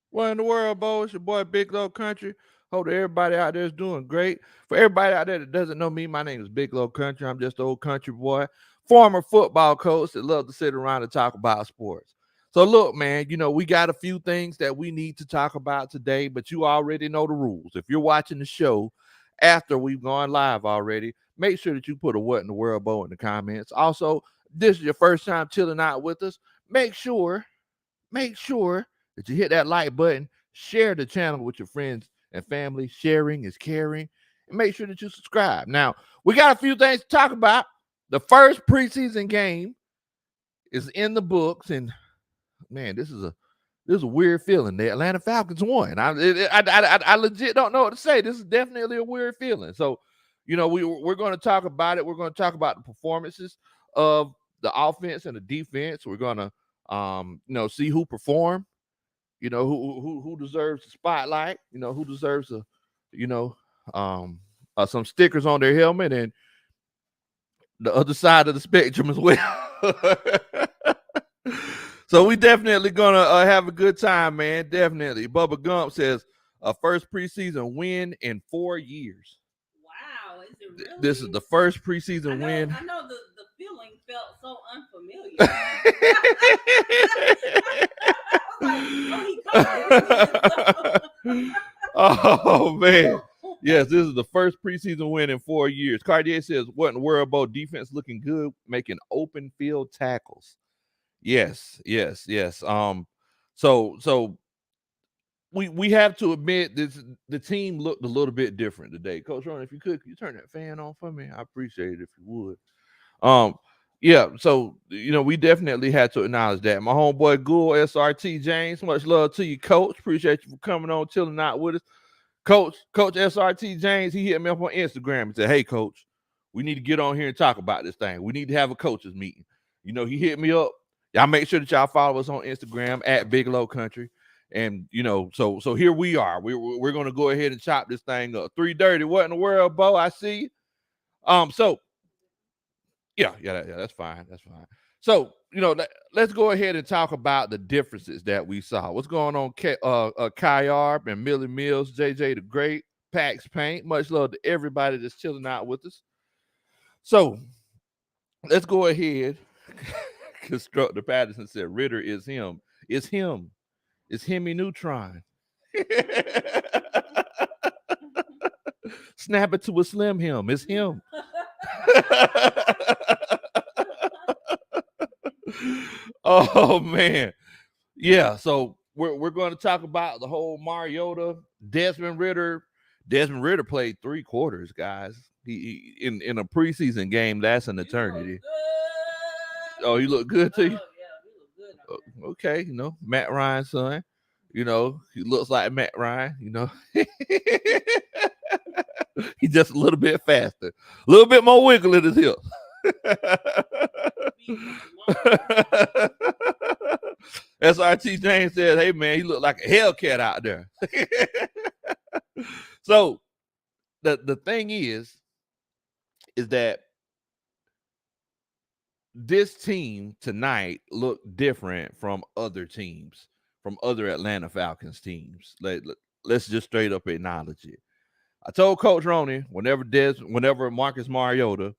What in the world, Bo? It's your boy Big Low Country. Hope that everybody out there is doing great. For everybody out there that doesn't know me, my name is Big Low Country. I'm just an old country boy, former football coach that love to sit around and talk about sports. So look, man, we got a few things that we need to talk about today, but you already know the rules. If you're watching the show after we've gone live already, make sure that you put a what in the world, Bo, in the comments. Also, this is your first time chilling out with us. Make sure that you hit that like button, share the channel with your friends and family. Sharing is caring. And make sure that you subscribe. Now, we got a few things to talk about. The first preseason game is in the books, and man, this is a weird feeling. The Atlanta Falcons won. I legit don't know what to say. This is definitely a weird feeling. So, we're going to talk about it. We're going to talk about the performances of the offense and the defense. We're going to see who performed, who deserves the spotlight, who deserves you know um some stickers on their helmet, and the other side of the spectrum as well. So we definitely gonna have a good time, man. Definitely. Bubba Gump says a first preseason win in 4 years. Wow, is it This is really? the first preseason win. I know the feeling felt so unfamiliar. Like, oh, he caught it. Oh man. Yes, this is the first preseason win in 4 years. Cartier says, what in the world, Bo? Defense looking good, making open field tackles. Yes, yes, yes. So we have to admit this, the team looked a little bit different today. Coach Ron, if you could you turn that fan on for me? I appreciate it if you would. Um, yeah, so we definitely had to acknowledge that. My homeboy Ghoul SRT James, much love to you, coach. Appreciate you for coming on, chilling out with us. Coach SRT James, he hit me up on Instagram and said, "Hey, coach, we need to get on here and talk about this thing. We need to have a coaches meeting." He hit me up. Y'all make sure that y'all follow us on Instagram at Big Low Country. And so here we are. We're gonna go ahead and chop this thing up. 3:30. What in the world, Bo? I see you. So yeah, that's fine. That's fine. So, let's go ahead and talk about the differences that we saw. What's going on, Kyarb and Millie Mills, JJ the Great, Pax Paint. Much love to everybody that's chilling out with us. So, let's go ahead. Constructor Patterson said Ritter is him. It's him. It's Hemi Neutron. Snap it to a slim him. It's him. Oh man. Yeah, so we're going to talk about the whole Mariota, Desmond Ritter. Desmond Ritter played 3 quarters, guys. In a preseason game, that's an eternity. Oh, you look good to you? Oh yeah, he looked good out there. Okay, Matt Ryan's son. He looks like Matt Ryan. He's just a little bit faster, a little bit more wiggle in his hips. SRT James says, "Hey man, he look like a Hellcat out there." So the thing is that this team tonight looked different from other teams, from other Atlanta Falcons teams. Let's just straight up acknowledge it. I told Coach Roney whenever Marcus Mariota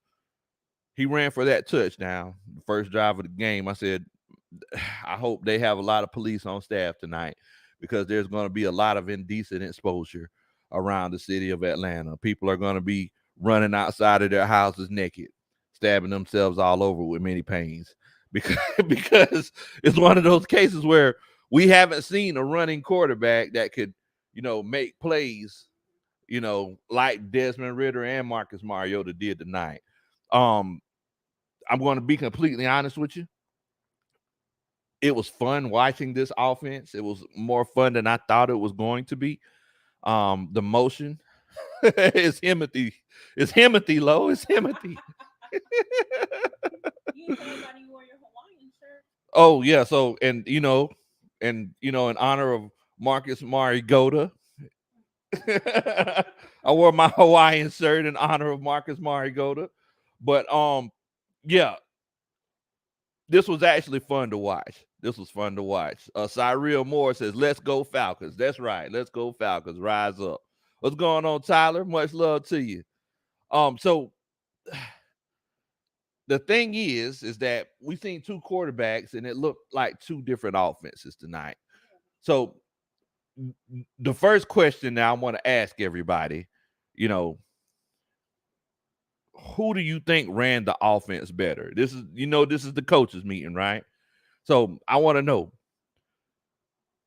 he ran for that touchdown, the first drive of the game, I said, I hope they have a lot of police on staff tonight because there's going to be a lot of indecent exposure around the city of Atlanta. People are going to be running outside of their houses naked, stabbing themselves all over with many pains because it's one of those cases where we haven't seen a running quarterback that could, make plays, like Desmond Ritter and Marcus Mariota did tonight. Um, I'm going to be completely honest with you. It was fun watching this offense. It was more fun than I thought it was going to be. The motion is Himothy. It's Himothy, Low. It's Himothy. You didn't tell everybody you wore your Hawaiian shirt. Oh yeah. So in honor of Marcus Mariota, I wore my Hawaiian shirt in honor of Marcus Mariota. But yeah, this was actually fun to watch. This was fun to watch. Cyril Moore says, "Let's go Falcons." That's right. Let's go Falcons. Rise up. What's going on, Tyler? Much love to you. So the thing is that we've seen two quarterbacks, and it looked like two different offenses tonight. So the first question now I want to ask everybody, you know, who do you think ran the offense better? This is the coaches meeting, right? So I want to know,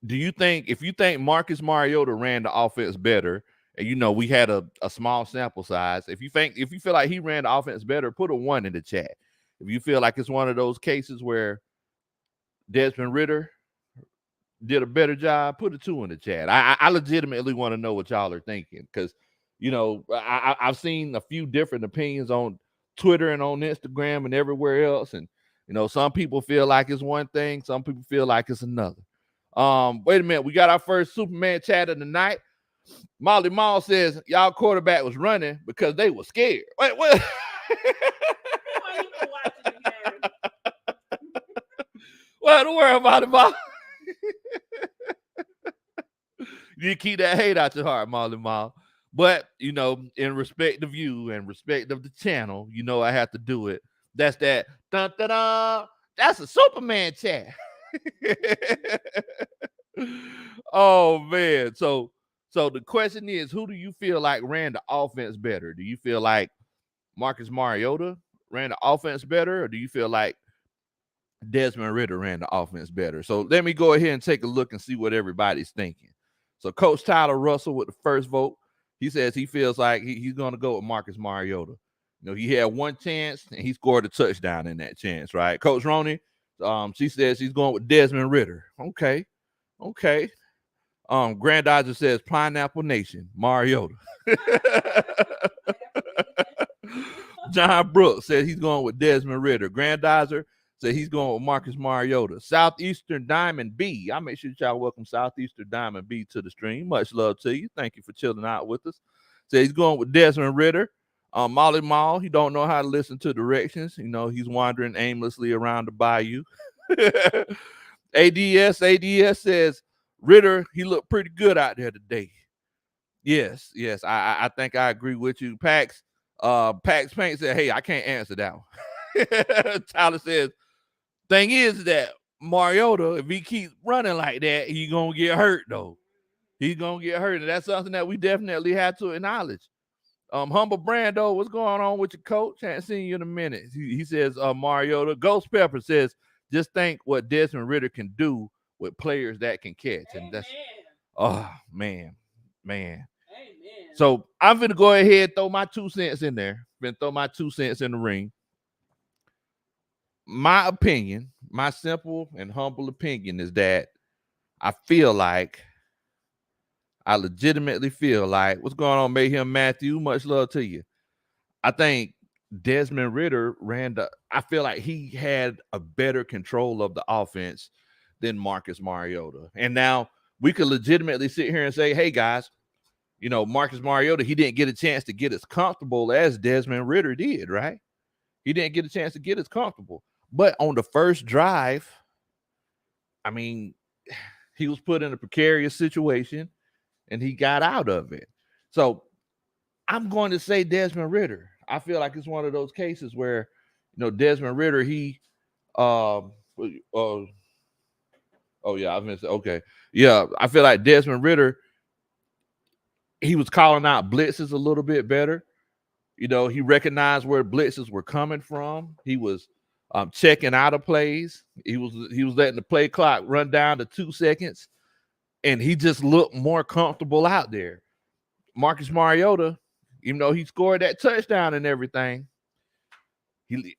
if you think Marcus Mariota ran the offense better, and we had a small sample size, if you feel like he ran the offense better, put a 1 in the chat. If you feel like it's one of those cases where Desmond Ridder did a better job, put a 2 in the chat. I legitimately want to know what y'all are thinking, because I've seen a few different opinions on Twitter and on Instagram and everywhere else, and some people feel like it's one thing, some people feel like it's another. Wait a minute, we got our first Superman chat of the night. Molly Mall says y'all quarterback was running because they were scared. Wait, what? What in the world, Molly Mall? You keep that hate out your heart, Molly Mall. But in respect of you and respect of the channel, I have to do it. That's that. Dun, dun, dun. That's a Superman chat. Oh man. So the question is, who do you feel like ran the offense better? Do you feel like Marcus Mariota ran the offense better, or do you feel like Desmond Ridder ran the offense better? So let me go ahead and take a look and see what everybody's thinking. So Coach Tyler Russell with the first vote, he says he feels like he's going to go with Marcus Mariota. He had one chance and he scored a touchdown in that chance, right? Coach Roney, she says she's going with Desmond Ridder. Okay. Grandizer says Pineapple Nation, Mariota. John Brooks says he's going with Desmond Ridder. Grandizer says he's going with Marcus Mariota. Southeastern Diamond B. I'll make sure y'all welcome Southeastern Diamond B to the stream. Much love to you. Thank you for chilling out with us. Says he's going with Desmond Ridder. Molly Mall, he don't know how to listen to directions. He's wandering aimlessly around the bayou. ADS says Ridder, he looked pretty good out there today. Yes, I think I agree with you. Pax Paint said, hey, I can't answer that one. Tyler says, thing is that Mariota, if he keeps running like that, he's gonna get hurt though. He's gonna get hurt, and that's something that we definitely have to acknowledge. Humble Brando, what's going on with your coach? Haven't seen you in a minute. He says, Mariota. Ghost Pepper says, just think what Desmond Ridder can do with players that can catch. And that's, oh, man. Amen. So I'm going to go ahead and throw my 2 cents in there. Throw my 2 cents in the ring. My opinion, my simple and humble opinion is that I legitimately feel like, what's going on, Mayhem Matthew? Much love to you. I think Desmond Ridder I feel like he had a better control of the offense than Marcus Mariota. And now we could legitimately sit here and say, hey, guys, Marcus Mariota, he didn't get a chance to get as comfortable as Desmond Ridder did, right? He didn't get a chance to get as comfortable. But on the first drive, I mean, he was put in a precarious situation, and he got out of it. So I'm going to say Desmond Ridder. I feel like it's one of those cases where, Desmond Ridder, oh yeah, I was gonna say, okay. Yeah, I feel like Desmond Ridder, he was calling out blitzes a little bit better. He recognized where blitzes were coming from. He was checking out of plays. He was letting the play clock run down to 2 seconds, and he just looked more comfortable out there. Marcus Mariota, even though he scored that touchdown and everything, he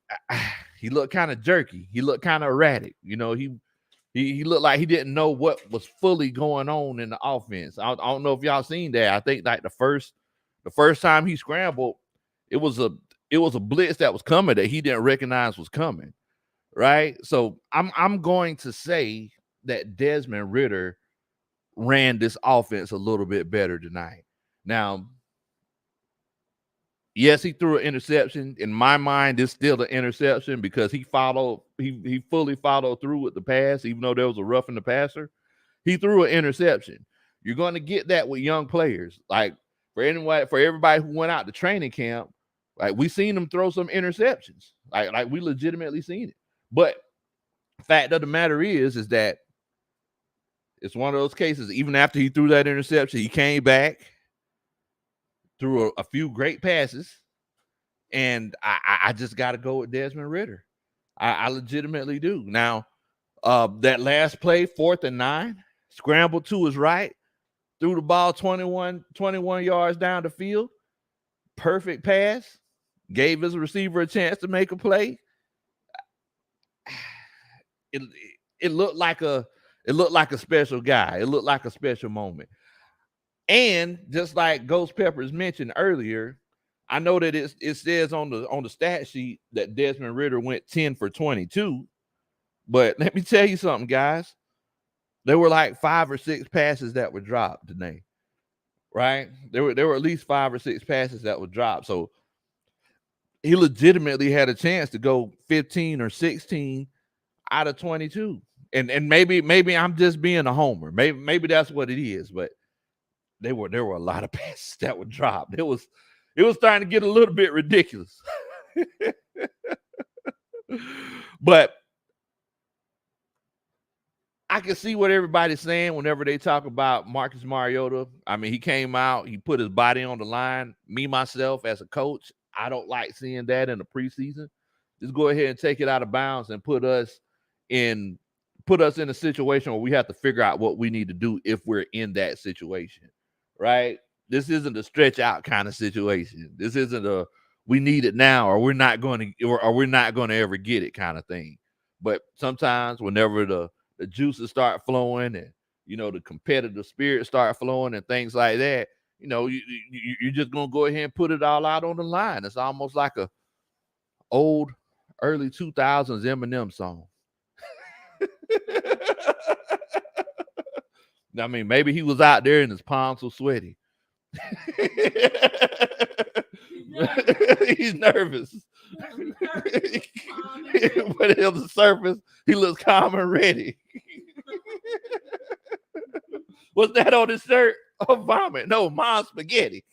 looked kind of jerky. He looked kind of erratic. He looked like he didn't know what was fully going on in the offense. I don't know if y'all seen that. I think like the first time he scrambled, it was a blitz that was coming that he didn't recognize was coming, right? So I'm going to say that Desmond Ridder ran this offense a little bit better tonight. Now, Yes, he threw an interception. In my mind, it's still an interception because he fully followed through with the pass, even though there was a roughing the passer. He threw an interception. You're going to get that with young players. Like for everybody who went out to training camp, like we seen him throw some interceptions. Like we legitimately seen it. But fact of the matter is that it's one of those cases. Even after he threw that interception, he came back, threw a few great passes, and I just got to go with Desmond Ridder. I legitimately do. Now, that last play, 4th and 9, scrambled to his right, threw the ball 21 yards down the field, perfect pass, gave his receiver a chance to make a play. It looked like a special guy. It looked like a special moment. And just like Ghost Peppers mentioned earlier, I know that it says on the stat sheet that Desmond Ridder went 10 for 22. But let me tell you something, guys. There were like 5 or 6 passes that were dropped today. Right? There were at least 5 or 6 passes that were dropped. So he legitimately had a chance to go 15 or 16 out of 22. And maybe I'm just being a homer. Maybe that's what it is, but there were a lot of passes that were dropped. It was starting to get a little bit ridiculous. But I can see what everybody's saying whenever they talk about Marcus Mariota. I mean, he came out, he put his body on the line. Me, myself, as a coach, I don't like seeing that in the preseason. Just go ahead and take it out of bounds and put us in a situation where we have to figure out what we need to do if we're in that situation, right? This isn't a stretch out kind of situation. This isn't a we need it now or we're not going to ever get it kind of thing. But sometimes whenever the juices start flowing and the competitive spirit start flowing and things like that, you're just gonna go ahead and put it all out on the line. It's almost like a old early 2000s Eminem song. I mean, maybe he was out there and his palms were sweaty. He's nervous. But on the surface, he looks calm and ready. What's that on his shirt? Oh, vomit. No, mom's spaghetti.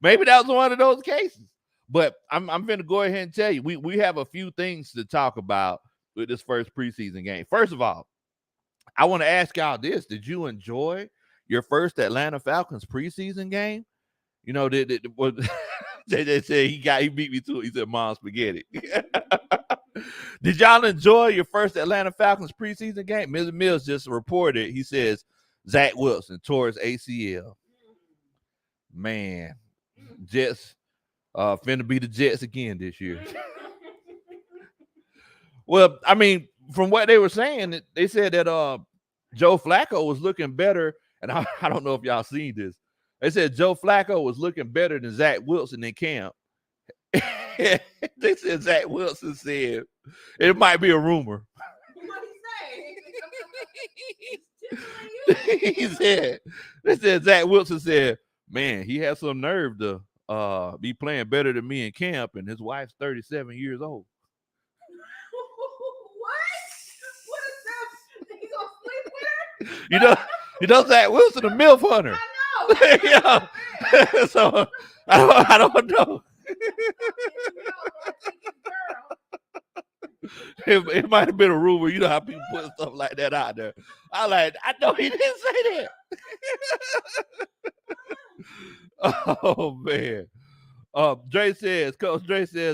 Maybe that was one of those cases. But I'm going to go ahead and tell you, we have a few things to talk about with this first preseason game. First of all, I want to ask y'all this. Did you enjoy your first Atlanta Falcons preseason game? They said he beat me to it. He said, Mom spaghetti. Did y'all enjoy your first Atlanta Falcons preseason game? Mr. Mills just reported. He says Zach Wilson tore his ACL. Man, Jets finna be the Jets again this year. Well, I mean, from what they were saying, they said that Joe Flacco was looking better, and I don't know if y'all seen this. They said Joe Flacco was looking better than Zach Wilson in camp. They said Zach Wilson said it might be a rumor. What he say? They said Zach Wilson said, man, he has some nerve to be playing better than me in camp, and his wife's 37 years old. What is that? He gonna sleep with her? You know Zach Wilson, a MILF hunter. I know. So I don't know. It might have been a rumor. You know how people put stuff like that out there. I know he didn't say that. Oh man. Coach Dre says,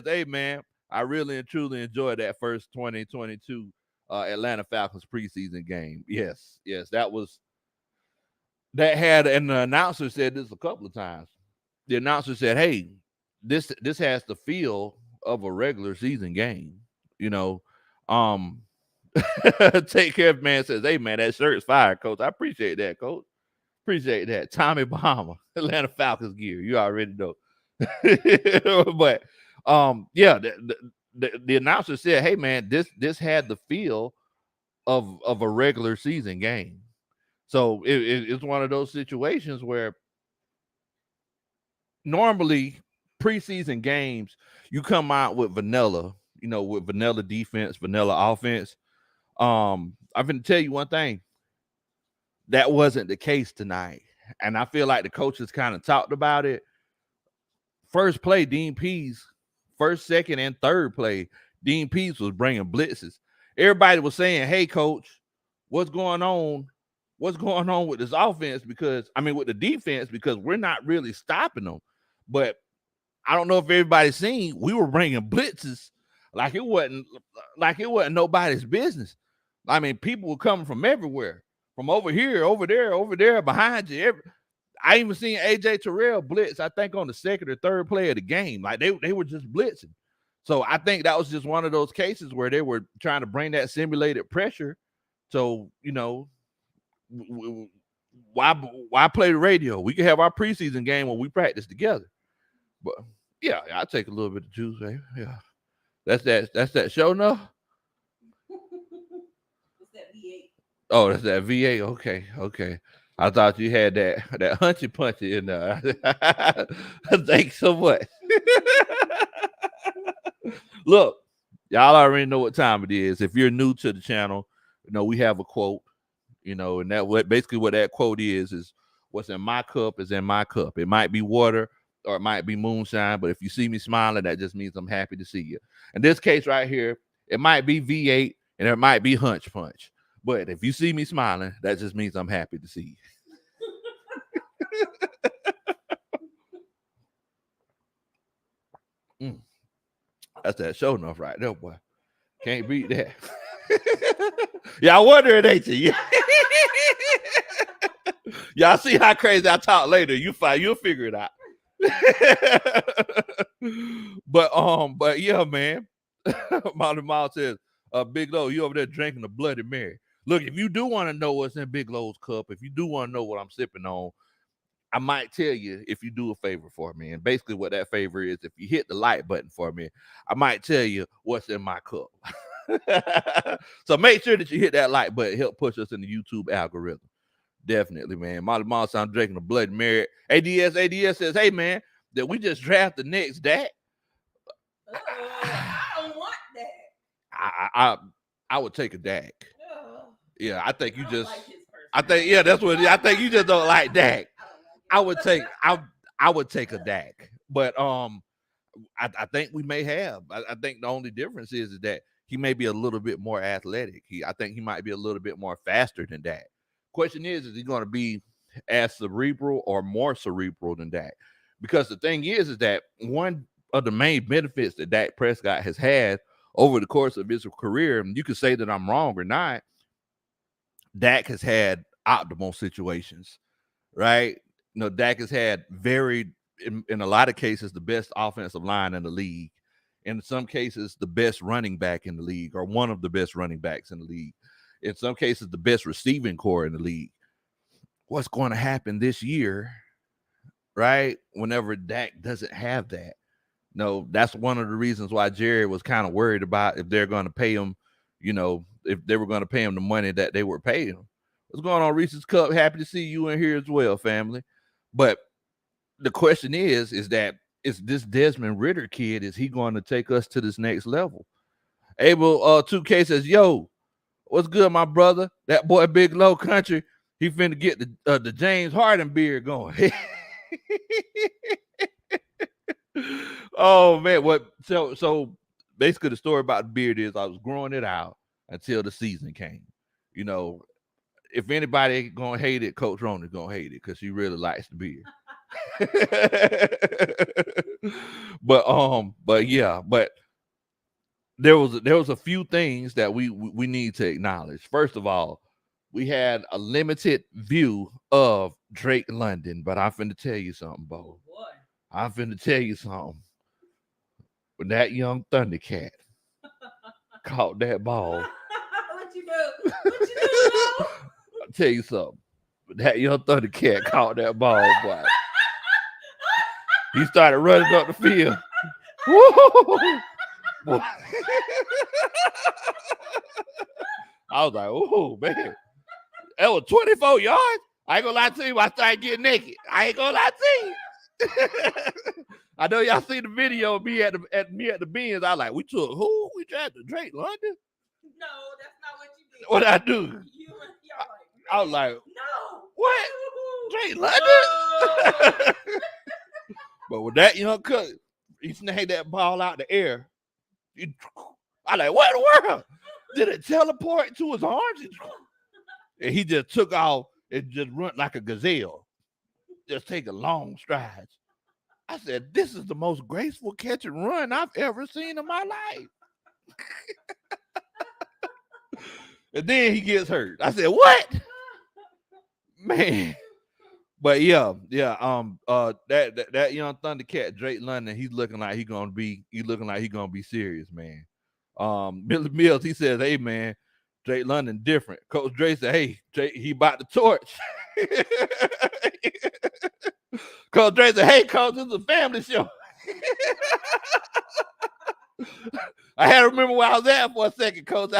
hey man, I really and truly enjoyed that first 2022 Atlanta Falcons preseason game. Yes, and the announcer said this a couple of times. The announcer said, hey, this has the feel of a regular season game. Take Care of Man says, hey man, that shirt's fire, coach. I appreciate that, coach. Appreciate that. Tommy Bahama, Atlanta Falcons gear. You already know. But yeah, the announcer said, hey man, this had the feel of a regular season game. So it's one of those situations where normally preseason games, you come out with vanilla, with vanilla defense, vanilla offense. I'm going to tell you one thing. That wasn't the case tonight. And I feel like the coaches kind of talked about it. First play, Dean Pease, first, second, and third play, Dean Pease was bringing blitzes. Everybody was saying, hey, coach, what's going on? What's going on with this offense? With the defense, because we're not really stopping them. But I don't know if everybody's seen, we were bringing blitzes like it wasn't nobody's business. I mean, people were coming from everywhere, from over here, over there, behind you. I even seen AJ Terrell blitz, I think, on the second or third play of the game. Like they were just blitzing. So I think that was just one of those cases where they were trying to bring that simulated pressure. So, why play the radio? We can have our preseason game when we practice together. But yeah, I'll take a little bit of juice, baby. Yeah. That's that show enough? It's that V8. Oh, that's that V8. Okay. I thought you had that hunchy punchy in there. Thanks so much. Look, y'all already know what time it is. If you're new to the channel, we have a quote, and that basically what that quote is what's in my cup is in my cup. It might be water or it might be moonshine, but if you see me smiling, that just means I'm happy to see you. In this case right here, it might be V8 and it might be hunch punch. But if you see me smiling, that just means I'm happy to see you. That's that show enough right there, boy. Can't beat that. Y'all wondering, ain't you? Y'all see how crazy I talk later. You'll figure it out. But yeah, man. Molly Miles says, Big Low, you over there drinking a Bloody Mary. Look, if you do want to know what's in Big Low's cup, if you do want to know what I'm sipping on, I might tell you if you do a favor for me. And basically what that favor is, if you hit the like button for me, I might tell you what's in my cup. So make sure that you hit that like button. Help push us in the YouTube algorithm. Definitely, man. Molly Moss, I'm drinking a Bloody Mary. ADS says, hey, man, that we just draft the next Dak. I don't want that. I would take a Dak. Yeah, I think you just. Like that's what it is. I think you just don't like Dak. I would take a Dak, but I think we may have. I think the only difference is that he may be a little bit more athletic. I think he might be a little bit more faster than Dak. Question is he going to be as cerebral or more cerebral than Dak? Because the thing is that one of the main benefits that Dak Prescott has had over the course of his career, and you can say that I'm wrong or not, Dak has had optimal situations, right? Dak has had in a lot of cases, the best offensive line in the league. In some cases, the best running back in the league, or one of the best running backs in the league. In some cases, the best receiving core in the league. What's going to happen this year, right? Whenever Dak doesn't have that. No, that's one of the reasons why Jerry was kind of worried about if they're going to pay him, if they were going to pay him the money that they were paying him. What's going on, Reese's Cup? Happy to see you in here as well, family. But the question is that is this Desmond Ridder kid, is he going to take us to this next level? Abel 2K says, yo, what's good, my brother? That boy Big Low Country, he finna get the James Harden beard going. Oh man, so basically the story about the beard is I was growing it out until the season came. If anybody gonna hate it, Coach Ronnie's gonna hate it because she really likes the beard. but there was a few things that we need to acknowledge. First of all, we had a limited view of Drake London, but I'm finna tell you something, Bo. I'm finna tell you something. When that young Thundercat caught that ball, What you do? I'll tell you something. When that young Thundercat caught that ball, boy, he started running up the field. Boy. I was like, oh man, that was 24 yards. I ain't gonna lie to you. I started getting naked. I ain't gonna lie to you. I know y'all seen the video of me at the Benz. I like, we took who? We tried to Drake London? No, that's not what you did. What I do? Y'all like, I was like, no. what? Drake London? No. But with that young cut, he snagged that ball out the air. I like, what in the world? Did it teleport to his arms? And he just took off and just run like a gazelle. Just taking long strides. I said, this is the most graceful catch and run I've ever seen in my life. And then he gets hurt. I said, what? Man. But yeah, that young Thundercat, Drake London, he's looking like he's gonna be serious, man. Billy Mills, he says, hey man, Drake London different. Coach Dre said, hey, Drake, he about the torch. Coach Dre said, hey, Coach, this is a family show. I had to remember where I was at for a second, Coach.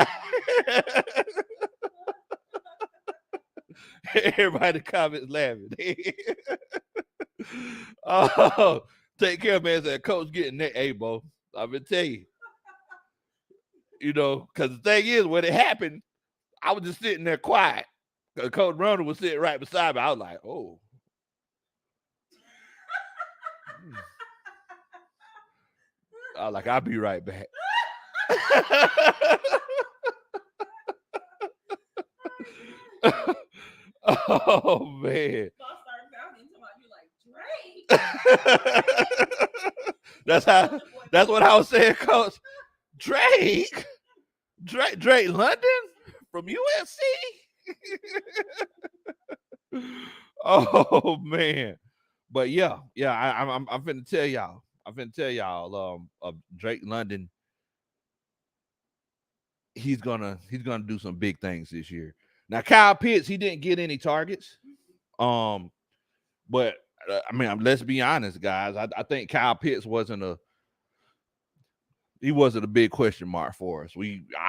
Everybody in the comments laughing. Oh, take care, man. Said, Coach getting that. Hey, Bo, I've been telling you. You know, because the thing is, when it happened, I was just sitting there quiet. Coach Ronald was sitting right beside me. I was like, oh. I was like, I'll be right back. Oh man. That's what I was saying, Coach. Drake London from USC. Oh man. But yeah, I'm finna tell y'all. Drake London. He's gonna do some big things this year. Now Kyle Pitts, he didn't get any targets. But I mean, let's be honest, guys. I think Kyle Pitts wasn't a big question mark for us.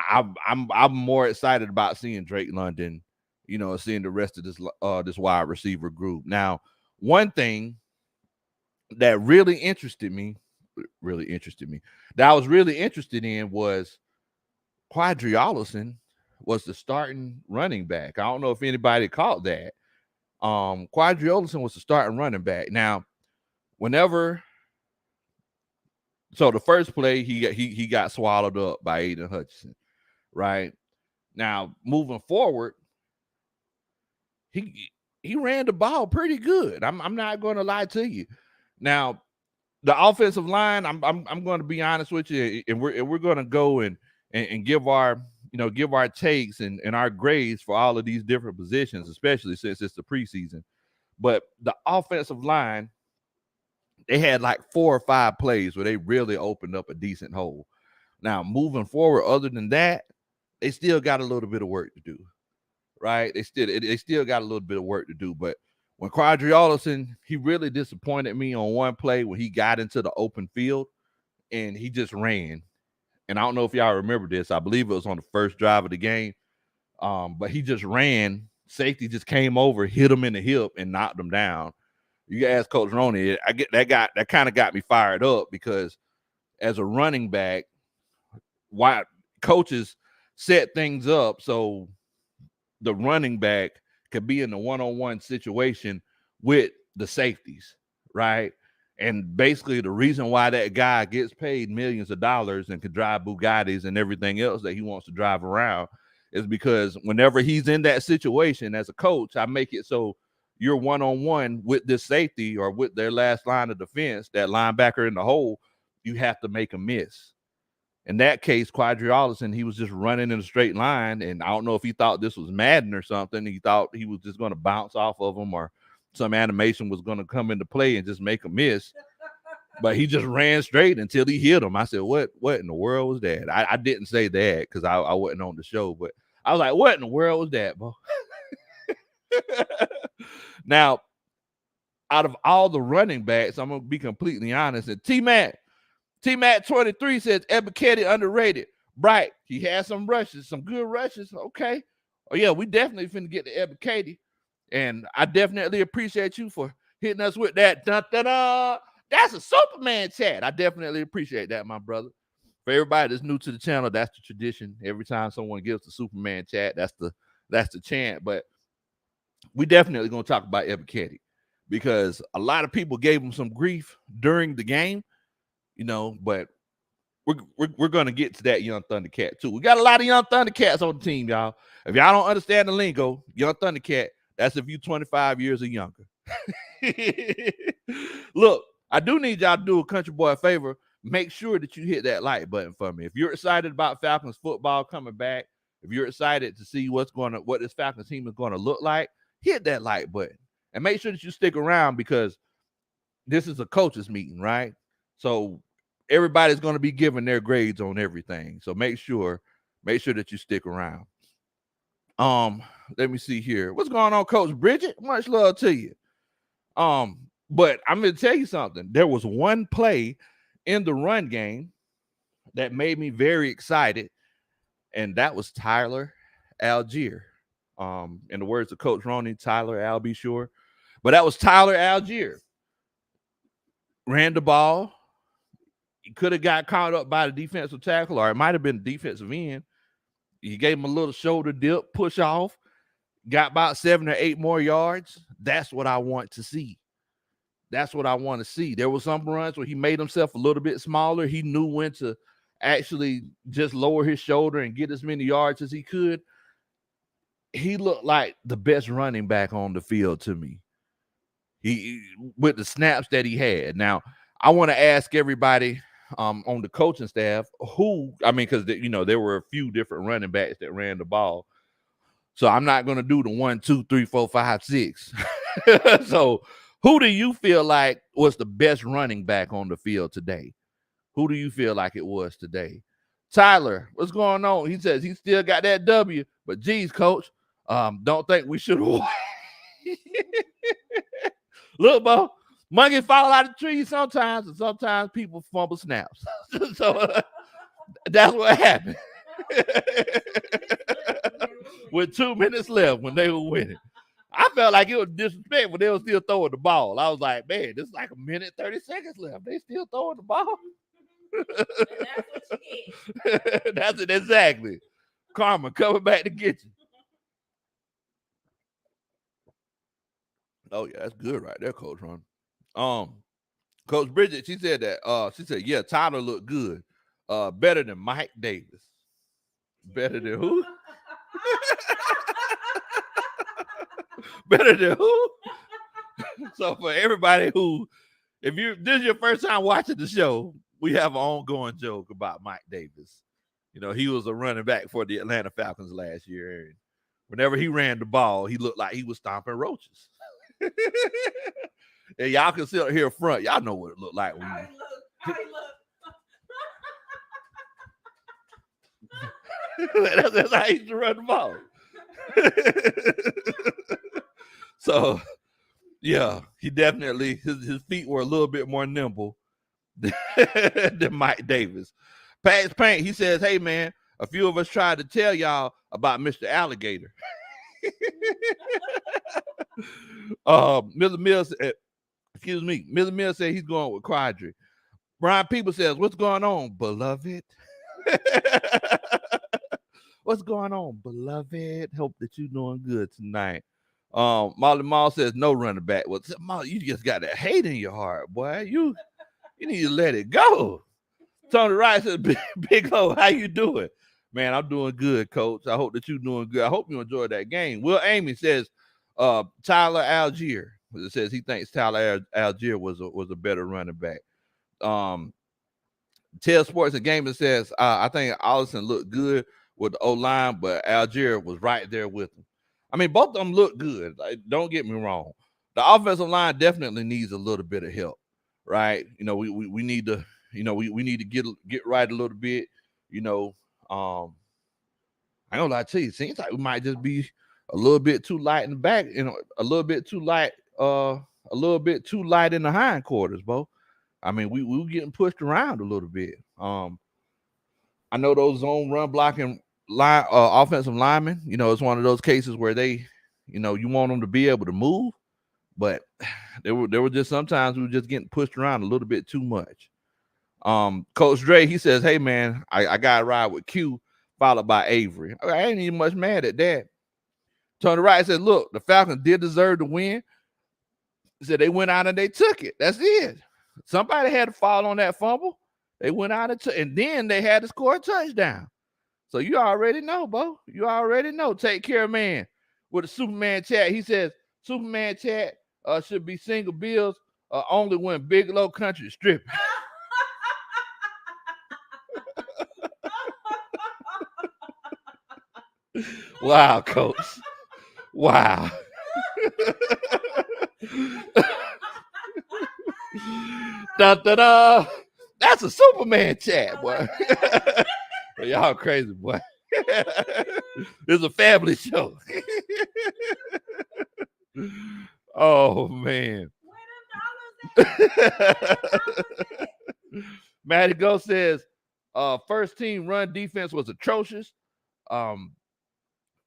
I'm more excited about seeing Drake London, you know, seeing the rest of this wide receiver group. Now, one thing that really interested me, that I was really interested in was Quadri Ollison was the starting running back. I don't know if anybody caught that. Quadri Ollison was the starting running back. Now, the first play he got swallowed up by Aiden Hutchinson, right? Now, moving forward, he ran the ball pretty good. I'm not going to lie to you. Now, the offensive line, I'm going to be honest with you, and we're going to go and give our takes and our grades for all of these different positions, especially since it's the preseason. But the offensive line, they had like 4 or 5 plays where they really opened up a decent hole. Now, moving forward, other than that, they still got a little bit of work to do, right? They still got a little bit of work to do. But when Quadri Ollison, he really disappointed me on one play when he got into the open field and he just ran. And I don't know if y'all remember this. I believe it was on the first drive of the game. But he just ran. Safety just came over, hit him in the hip, and knocked him down. You can ask Coach Roney. That kind of got me fired up because as a running back, why coaches set things up so the running back could be in the one-on-one situation with the safeties, right? And basically the reason why that guy gets paid millions of dollars and can drive Bugattis and everything else that he wants to drive around is because whenever he's in that situation as a coach, I make it so you're one-on-one with this safety or with their last line of defense, that linebacker in the hole, you have to make a miss. In that case, Quadri Ollison, he was just running in a straight line, and I don't know if he thought this was Madden or something. He thought he was just going to bounce off of him or some animation was going to come into play and just make a miss. But he just ran straight until he hit him. I said, what in the world was that? I didn't say that because I wasn't on the show, but I was like, what in the world was that, bro? Now, out of all the running backs, I'm going to be completely honest. And T-Mac 23 says Ebiketie underrated. Right. He had some rushes, some good rushes. Okay. Oh, yeah, we definitely finna get to Ebiketie. And I definitely appreciate you for hitting us with that. That's a Superman chat. I definitely appreciate that, my brother. For everybody that's new to the channel, that's the tradition. Every time someone gives the Superman chat, that's the chant. But we definitely gonna talk about Ebiketie because a lot of people gave him some grief during the game, but we're gonna get to that Young Thundercat too. We got a lot of Young Thundercats on the team, y'all. If y'all don't understand the lingo, Young Thundercat, that's if you 25 years or younger. Look, I do need y'all to do a country boy a favor. Make sure that you hit that like button for me. If you're excited about Falcons football coming back, if you're excited to see what this Falcons team is going to look like, hit that like button. And make sure that you stick around because this is a coaches meeting, right? So everybody's going to be giving their grades on everything. So make sure that you stick around. Let me see here. What's going on, Coach Bridget? Much love to you. But I'm going to tell you something. There was one play in the run game that made me very excited, and that was Tyler Algier. In the words of Coach Roney, Tyler, I'll be sure. But that was Tyler Algier. Ran the ball. He could have got caught up by the defensive tackle, or it might have been the defensive end. He gave him a little shoulder dip, push off, got about 7 or 8 more yards. That's what I want to see. That's what I want to see. There were some runs where he made himself a little bit smaller. He knew when to actually just lower his shoulder and get as many yards as he could. He looked like the best running back on the field to me. He with the snaps that he had. Now, I want to ask everybody on the coaching staff because there were a few different running backs that ran the ball. So I'm not going to do the 1, 2, 3, 4, 5, 6. So who do you feel like was the best running back on the field today? Who do you feel like it was today? Tyler, what's going on? He says he still got that W, but geez, coach, don't think we should have won. Look, Bo, monkeys fall out of trees sometimes, and sometimes people fumble snaps. So that's what happened. With 2 minutes left when they were winning. I felt like it was disrespectful. They were still throwing the ball. I was like, man, this is like 1 minute, 30 seconds left. They still throwing the ball. That's what you get. That's it, exactly. Karma coming back to get you. Oh, yeah, that's good right there, Coach Ron. Coach Bridget, she said that. Yeah, Tyler looked good. Better than Mike Davis. Better than who? Better than who? So for everybody if this is your first time watching the show, we have an ongoing joke about Mike Davis. He was a running back for the Atlanta Falcons last year. And whenever he ran the ball, he looked like he was stomping roaches. And y'all can sit here front. Y'all know what it looked like when How he look. That's how he used to run the ball. So, yeah, he definitely his feet were a little bit more nimble than Mike Davis. Pat's Paint, he says, hey, man, a few of us tried to tell y'all about Mr. Alligator. Miller Mills said he's going with Quadri. Brian People says, what's going on, beloved? What's going on, beloved? Hope that you're doing good tonight. Molly Mall says no running back. Well, Molly, you just got that hate in your heart, boy. You need to let it go. Tony Wright says, Big O, how you doing? Man, I'm doing good, Coach. I hope that you're doing good. I hope you enjoyed that game. Will Amy says, Tyler Algier. It says he thinks Tyler Algier was a better running back. Tell Sports and Gaming says, I think Allison looked good with the O-line, but Algier was right there with him. I mean, both of them look good. Like, don't get me wrong. The offensive line definitely needs a little bit of help, right? We need to, we need to get right a little bit. I don't lie to you. It seems like we might just be a little bit too light in the back, a little bit too light in the hindquarters, Bo. I mean, we were getting pushed around a little bit. I know those zone run blocking offensive linemen, it's one of those cases where they, you want them to be able to move, But there were just sometimes we were just getting pushed around a little bit too much. Coach Dre, he says, hey man, I got to ride with Q, followed by Avery. I ain't even much mad at that. Tony Wright said, look, the Falcons did deserve to win. He said they went out and they took it. That's it. Somebody had to fall on that fumble. They went out and then they had to score a touchdown. So you already know, Bo. You already know. Take care, man. With a Superman chat, he says, Superman chat should be single bills only when Big Low Country stripping. Wow, Coach. Wow. Da, da, da. That's a Superman chat, boy. Y'all crazy, boy. It's a family show. Oh, man. Matty Go says, first team run defense was atrocious.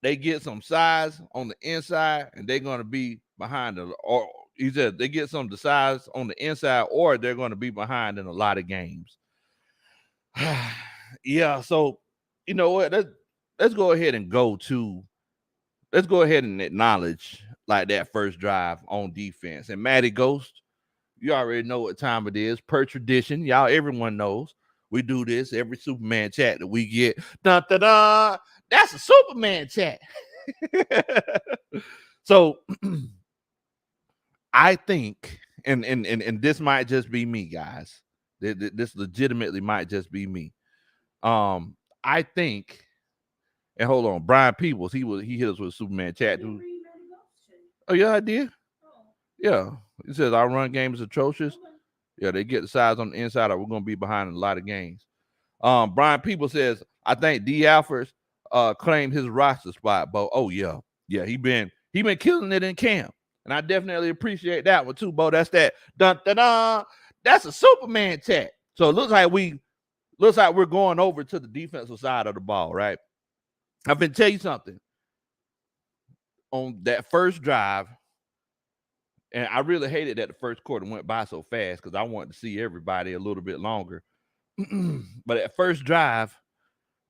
They get some size on the inside, and they're going to be behind or he said they get some size on the inside, or they're going to be behind in a lot of games. Yeah, so you know what? Let's go ahead and acknowledge like that first drive on defense. And Matty Ghost, you already know what time it is. Per tradition, everyone knows we do this every Superman chat that we get. Dun, dun, dun. That's a Superman chat. So I think, and this might just be me, guys. This legitimately might just be me. I think, and hold on, Brian Peebles, he hit us with a Superman chat. Oh yeah, I did. Yeah, he says our run game is atrocious. Yeah, they get the size on the inside, or we're gonna be behind in a lot of games. Brian Peebles says, I think D Alford claimed his roster spot, Bo. Oh yeah, he been killing it in camp, and I definitely appreciate that one too, Bo. That's that dun dun dun. That's a Superman chat. So it looks like we're going over to the defensive side of the ball, right? I've been tell you something on that first drive, and I really hated that the first quarter went by so fast because I wanted to see everybody a little bit longer. But at first drive,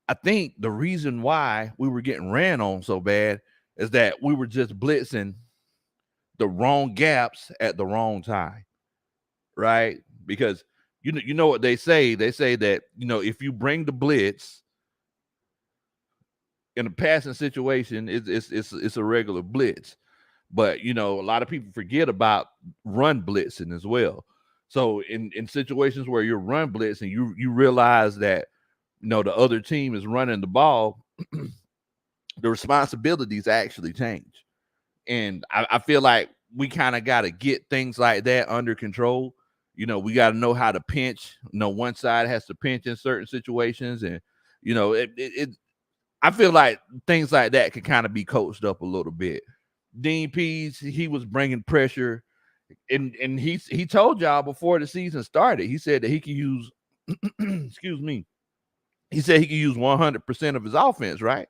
I think the reason why we were getting ran on so bad is that we were just blitzing the wrong gaps at the wrong time, right? Because you know what they say? They say that, if you bring the blitz in a passing situation, it's a regular blitz. But, a lot of people forget about run blitzing as well. So in situations where you're run blitzing, you realize that, the other team is running the ball, the responsibilities actually change. And I feel like we kind of got to get things like that under control. We got to know how to pinch. One side has to pinch in certain situations. And, I feel like things like that can kind of be coached up a little bit. Dean Pease, he was bringing pressure. And he told y'all before the season started, he said that he can use, excuse me, he said he can use 100% of his offense, right?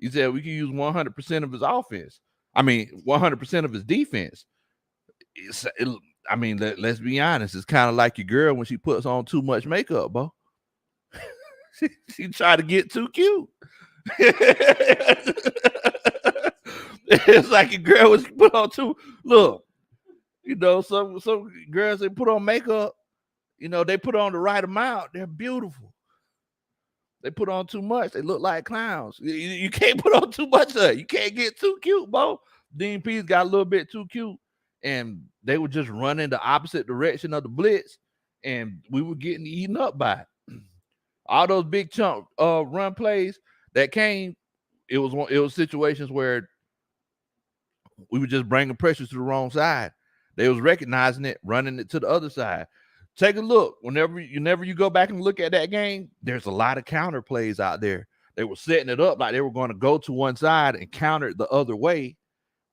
He said we can use 100% of his offense. 100% of his defense. Let's be honest. It's kind of like your girl when she puts on too much makeup, Bo. she try to get too cute. It's like a girl when she put on look, some girls, they put on makeup, they put on the right amount, they're beautiful. They put on too much, they look like clowns. You can't put on too much of it. You can't get too cute, Bo. Dean Pease got a little bit too cute, and they were just running the opposite direction of the blitz, and we were getting eaten up by it. All those big chunk run plays that came, it was situations where we were just bringing pressure to the wrong side. They was recognizing it, running it to the other side. Take a look. Whenever you go back and look at that game, there's a lot of counter plays out there. They were setting it up like they were going to go to one side and counter it the other way,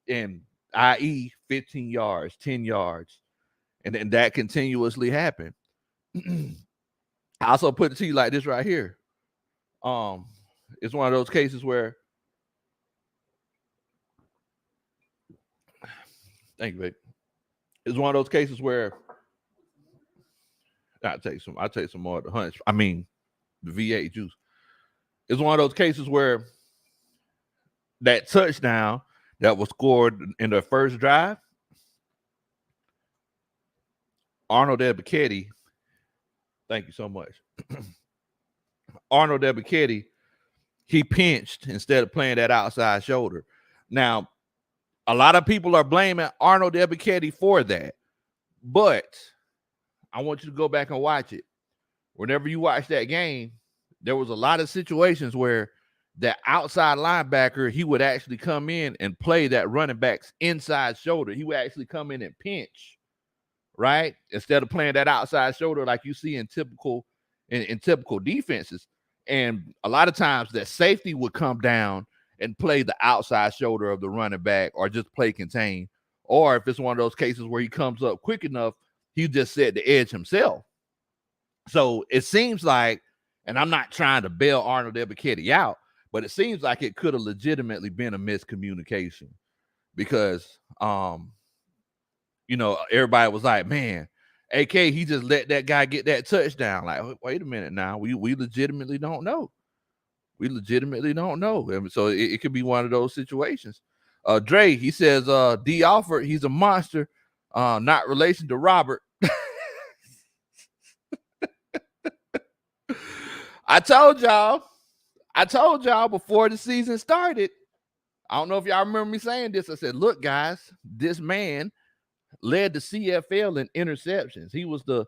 and i.e. 15 yards, 10 yards. And then that continuously happened. I also put it to you like this right here. It's one of those cases where Thank you, babe. It's one of those cases where I'll take some more of the hunch. I mean, the V8 juice. It's one of those cases where that touchdown that was scored in the first drive, Arnold Ebiketie, thank you so much. Arnold Ebiketie, he pinched instead of playing that outside shoulder. Now, a lot of people are blaming Arnold Ebiketie for that, but I want you to go back and watch it. Whenever you watch that game, there was a lot of situations where that outside linebacker, he would actually come in and play that running back's inside shoulder. He would actually come in and pinch, right? Instead of playing that outside shoulder like you see in typical defenses. And a lot of times that safety would come down and play the outside shoulder of the running back or just play contain. Or if it's one of those cases where he comes up quick enough, he just set the edge himself. So it seems like, and I'm not trying to bail Arnold Ebiketie out, but it seems like it could have legitimately been a miscommunication because, everybody was like, man, AK, he just let that guy get that touchdown. Like, wait a minute now. We legitimately don't know. We legitimately don't know. And so it could be one of those situations. Dre, he says, D. Alford, he's a monster, not relation to Robert. I told y'all before the season started. I don't know if y'all remember me saying this. I said, look, guys, this man led the CFL in interceptions. He was the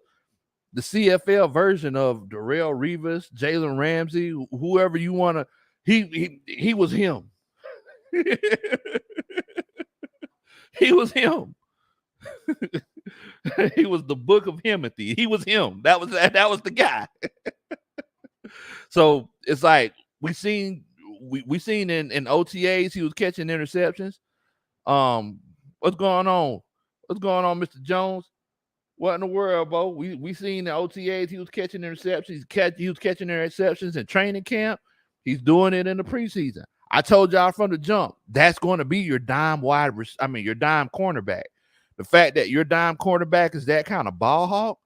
CFL version of Darrelle Revis, Jalen Ramsey, whoever you want to. He was him. He was him. He was the book of Himothy. He was him. That was the guy. So it's like we seen in OTAs he was catching interceptions. What's going on? What's going on, Mr. Jones? What in the world, bro? We seen the OTAs he was catching interceptions. He was catching interceptions in training camp. He's doing it in the preseason. I told y'all from the jump that's going to be your dime your dime cornerback. The fact that your dime cornerback is that kind of ball hawk,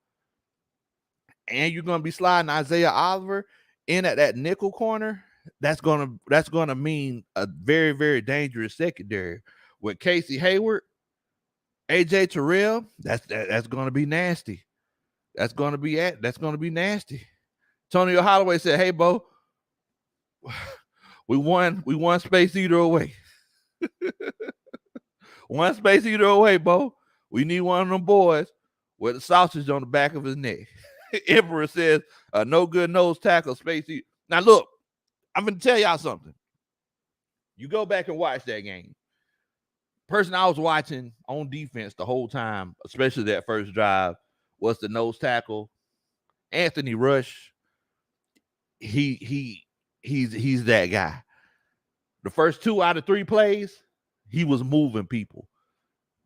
and you're going to be sliding Isaiah Oliver in at that nickel corner, that's gonna mean a very, very dangerous secondary with Casey Hayward, AJ Terrell. That's gonna be nasty. That's gonna be nasty. Antonio Holloway said, "Hey, Bo, we won space either away. One space either away, Bo. We need one of them boys with the sausage on the back of his neck." Emperor says, no good nose tackle, Spacey. Now, look, I'm going to tell y'all something. You go back and watch that game. Person I was watching on defense the whole time, especially that first drive, was the nose tackle, Anthony Rush. He's that guy. The first 2 out of 3 plays, he was moving people.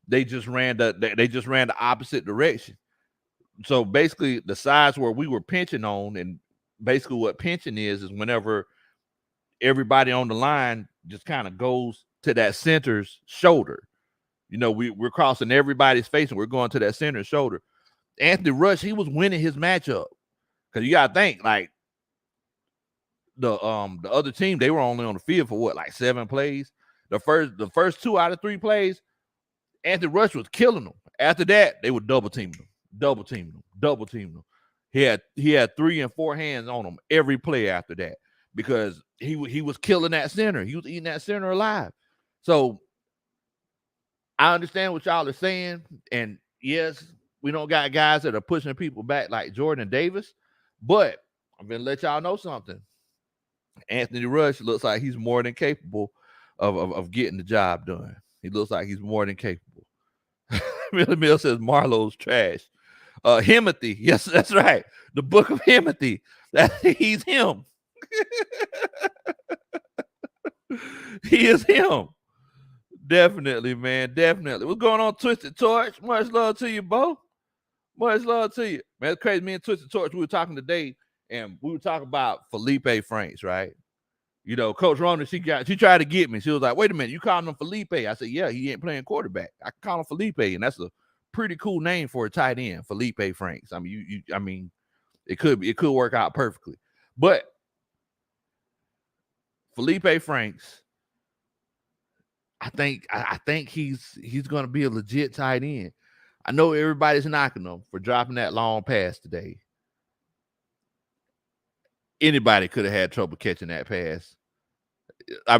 They just ran the opposite direction. So basically the sides where we were pinching on, and basically what pinching is whenever everybody on the line just kind of goes to that center's shoulder. We're crossing everybody's face and we're going to that center's shoulder. Anthony Rush, he was winning his matchup. Because you gotta think, like, the other team, they were only on the field for 7 plays. The first 2 out of 3 plays, Anthony Rush was killing them. After that, they would double team them. He had 3 and 4 hands on him every play after that because he was killing that center. He was eating that center alive. So I understand what y'all are saying. And yes, we don't got guys that are pushing people back like Jordan Davis, but I'm going to let y'all know something. Anthony Rush looks like he's more than capable of getting the job done. He looks like he's more than capable. Millie Mill says Marlowe's trash. Himothy, yes, that's right. The book of Himothy. He's him. He is him. Definitely, man. Definitely. What's going on, Twisted Torch? Much love to you, Bo. Much love to you. Man, it's crazy. Me and Twisted Torch, we were talking today, and we were talking about Felipe Franks, right? You know, Coach Rona, she tried to get me. She was like, wait a minute, you calling him Felipe? I said, yeah, he ain't playing quarterback. I call him Felipe, and that's a pretty cool name for a tight end, Felipe Franks. I mean, it could work out perfectly. But Felipe Franks, I think he's gonna be a legit tight end. I know everybody's knocking him for dropping that long pass today. Anybody could have had trouble catching that pass. I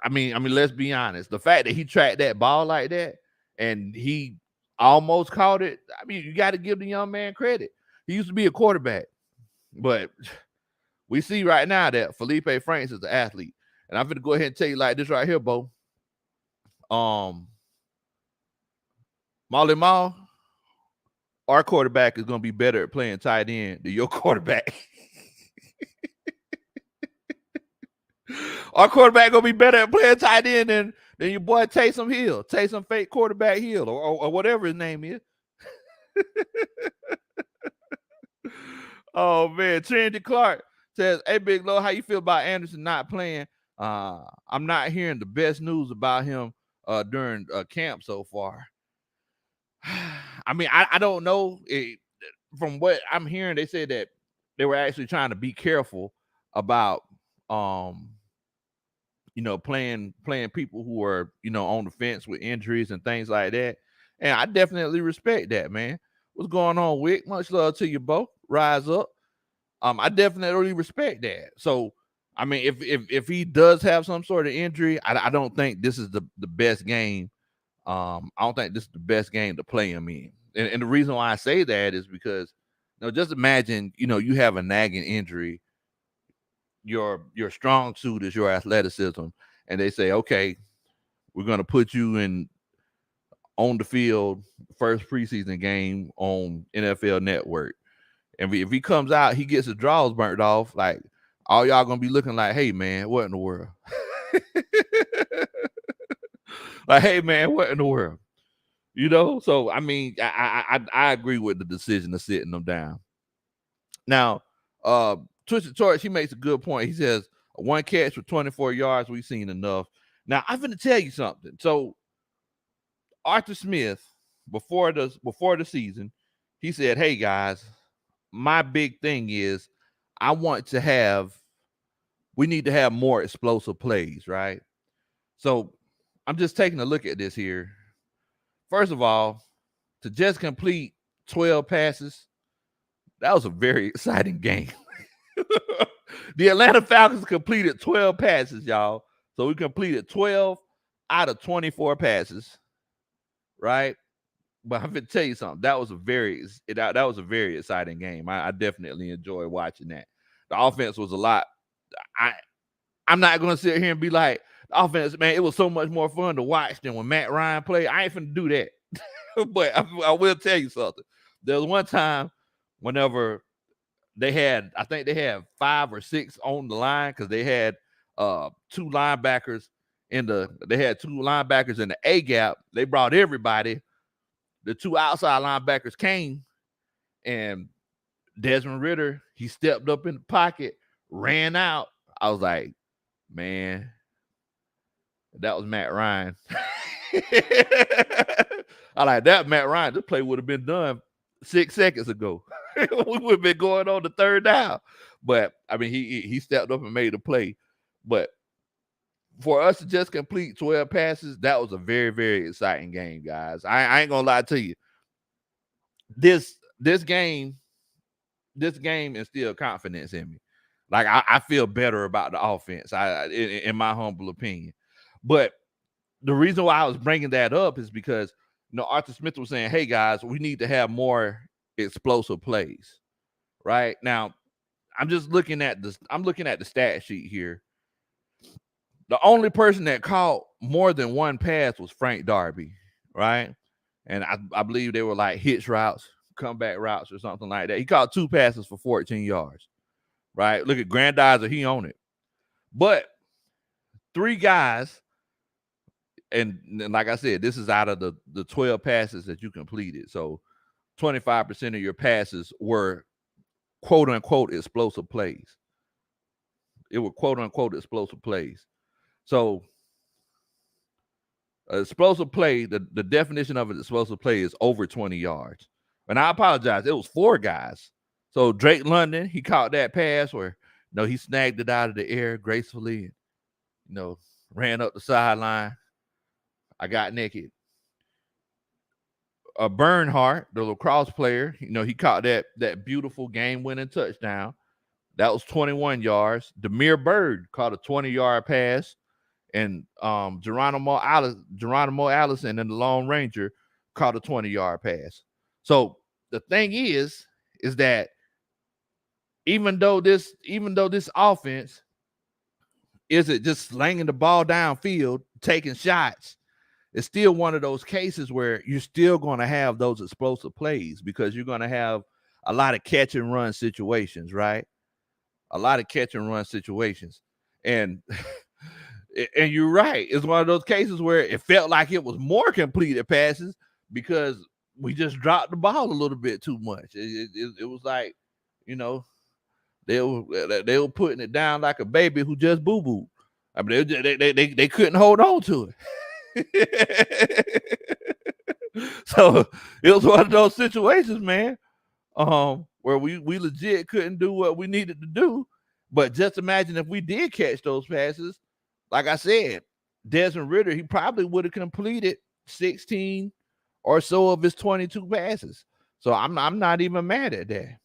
mean, let's be honest. The fact that he tracked that ball like that and he almost caught it. I mean, you got to give the young man credit. He used to be a quarterback, but we see right now that Felipe Franks is an athlete. And I'm going to go ahead and tell you like this right here, Bo. Molly Mall, our quarterback is going to be better at playing tight end than your quarterback. Our quarterback gonna be better at playing tight end than your boy Taysom Hill, Taysom fake quarterback Hill, or whatever his name is. Oh man, Trinity Clark says, "Hey Big Lo, how you feel about Anderson not playing? I'm not hearing the best news about him during camp so far. I mean, I don't know. From what I'm hearing, they said that they were actually trying to be careful about playing people who are, on the fence with injuries and things like that. And I definitely respect that, man. What's going on, Wick? Much love to you both. Rise up. I definitely respect that. So, I mean, if he does have some sort of injury, I don't think this is the best game. I don't think this is the best game to play him in. And the reason why I say that is because, just imagine, you have a nagging injury. Your strong suit is your athleticism, and they say, okay, we're going to put you on the field first preseason game on NFL Network, and if he comes out, he gets his draws burnt off, like all y'all gonna be looking like, hey man, what in the world? Like, hey man, what in the world? So I mean, I agree with the decision of sitting them down. Now, Twisted Torch, he makes a good point. He says, one catch for 24 yards, we've seen enough. Now, I'm going to tell you something. So, Arthur Smith, before the season, he said, hey, guys, my big thing is we need to have more explosive plays, right? So, I'm just taking a look at this here. First of all, to just complete 12 passes, that was a very exciting game. The Atlanta Falcons completed 12 passes, y'all. So we completed 12 out of 24 passes, right? But I'm gonna tell you something. That was a very exciting game. I definitely enjoyed watching that. The offense was a lot. I'm not gonna sit here and be like, the offense, man, it was so much more fun to watch than when Matt Ryan played. I ain't finna do that. But I will tell you something. There was one time whenever I think they had 5 or 6 on the line because they had two linebackers in the A gap. They brought everybody. The 2 outside linebackers came, and Desmond Ridder, he stepped up in the pocket, ran out. I was like, man, that was Matt Ryan. I like that Matt Ryan. This play would have been done 6 seconds ago. We would have been going on the third down. But I mean, he stepped up and made a play. But for us to just complete 12 passes, that was a very, very exciting game, guys. I ain't gonna lie to you. This game instilled confidence in me. Like I feel better about the offense. In my humble opinion. But the reason why I was bringing that up is because Arthur Smith was saying, "Hey guys, we need to have more explosive plays." Right now, I'm looking at the stat sheet here. The only person that caught more than one pass was Frank Darby, right? And I believe they were like hitch routes, comeback routes, or something like that. He caught 2 passes for 14 yards, right? Look at Grandizer, he on it. But 3 guys, and like I said, this is out of the 12 passes that you completed. So 25% of your passes were quote unquote explosive plays. It were quote unquote explosive plays. So explosive play, the definition of an explosive play is over 20 yards. And I apologize, it was 4 guys. So Drake London, he caught that pass where he snagged it out of the air gracefully and ran up the sideline. I got naked. Bernhardt, the lacrosse player, he caught that beautiful game-winning touchdown. That was 21 yards. Demir Bird caught a 20-yard pass. And Geronimo Allison and the Lone Ranger caught a 20-yard pass. So the thing is that even though this offense isn't just slanging the ball downfield, taking shots, it's still one of those cases where you're still going to have those explosive plays because you're going to have a lot of catch and run situations, right? A lot of catch and run situations. And you're right. It's one of those cases where it felt like it was more completed passes because we just dropped the ball a little bit too much. It was like, they were putting it down like a baby who just boo-booed. I mean, they couldn't hold on to it. So it was one of those situations, man, where we legit couldn't do what we needed to do. But just imagine if we did catch those passes. Like I said, Desmond Ridder, he probably would have completed 16 or so of his 22 passes. So I'm not even mad at that.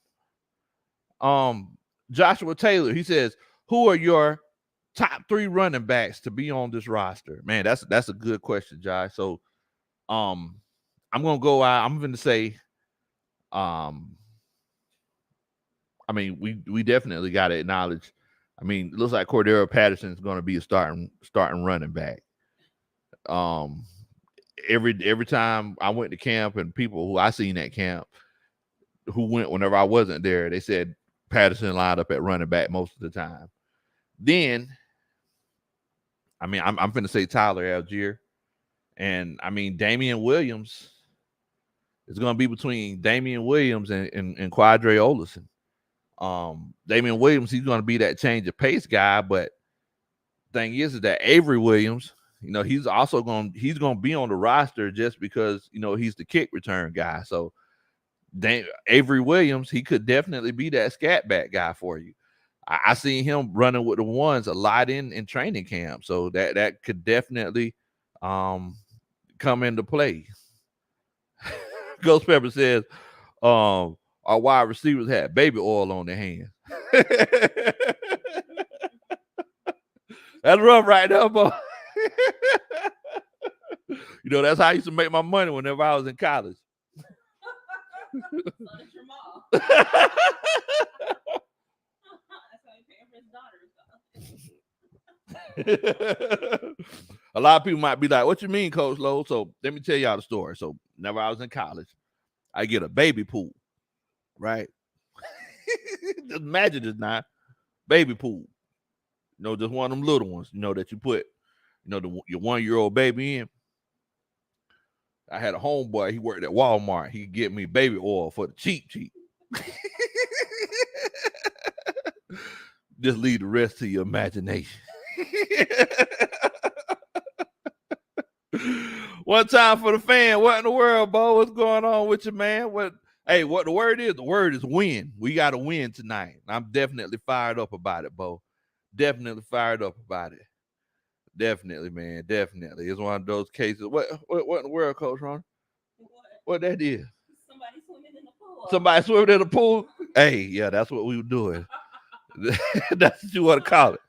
Joshua Taylor, he says, who are your top 3 running backs to be on this roster? Man, that's a good question, Josh. So I'm gonna go out. I'm gonna say, I mean, we definitely gotta acknowledge. I mean, it looks like Cordero Patterson is going to be a starting running back. Every time I went to camp and people who I seen at camp who went whenever I wasn't there, they said Patterson lined up at running back most of the time. Then, I mean, I'm finna say Tyler Algier, and I mean Damian Williams is going to be between Damian Williams and Quadre Olison. Damian Williams, he's going to be that change of pace guy, but thing is that Avery Williams, he's going to be on the roster just because he's the kick return guy. So Avery Williams, he could definitely be that scat back guy for you. I seen him running with the ones a lot in training camp, so that could definitely come into play. Ghost Pepper says, our wide receivers had baby oil on their hands. That's rough right there, boy. That's how I used to make my money whenever I was in college. So did your mom. That's how you pay for his daughter's. A lot of people might be like, what you mean, Coach Lowe? So let me tell y'all the story. So whenever I was in college, I get a baby pool, right? Just imagine this now. Baby pool. Just one of them little ones, that you put, your 1-year-old baby in. I had a homeboy, he worked at Walmart. He could get me baby oil for the cheap. Just leave the rest to your imagination. One time for the fan. What in the world, Bo? What's going on with you, man? What the word is? The word is win. We got to win tonight. I'm definitely fired up about it, Bo. Definitely fired up about it. Definitely, man. Definitely. It's one of those cases. What in the world, Coach Ron? What that is? Somebody swimming in the pool. Somebody swimming in the pool? Hey, yeah, that's what we were doing. That's what you want to call it.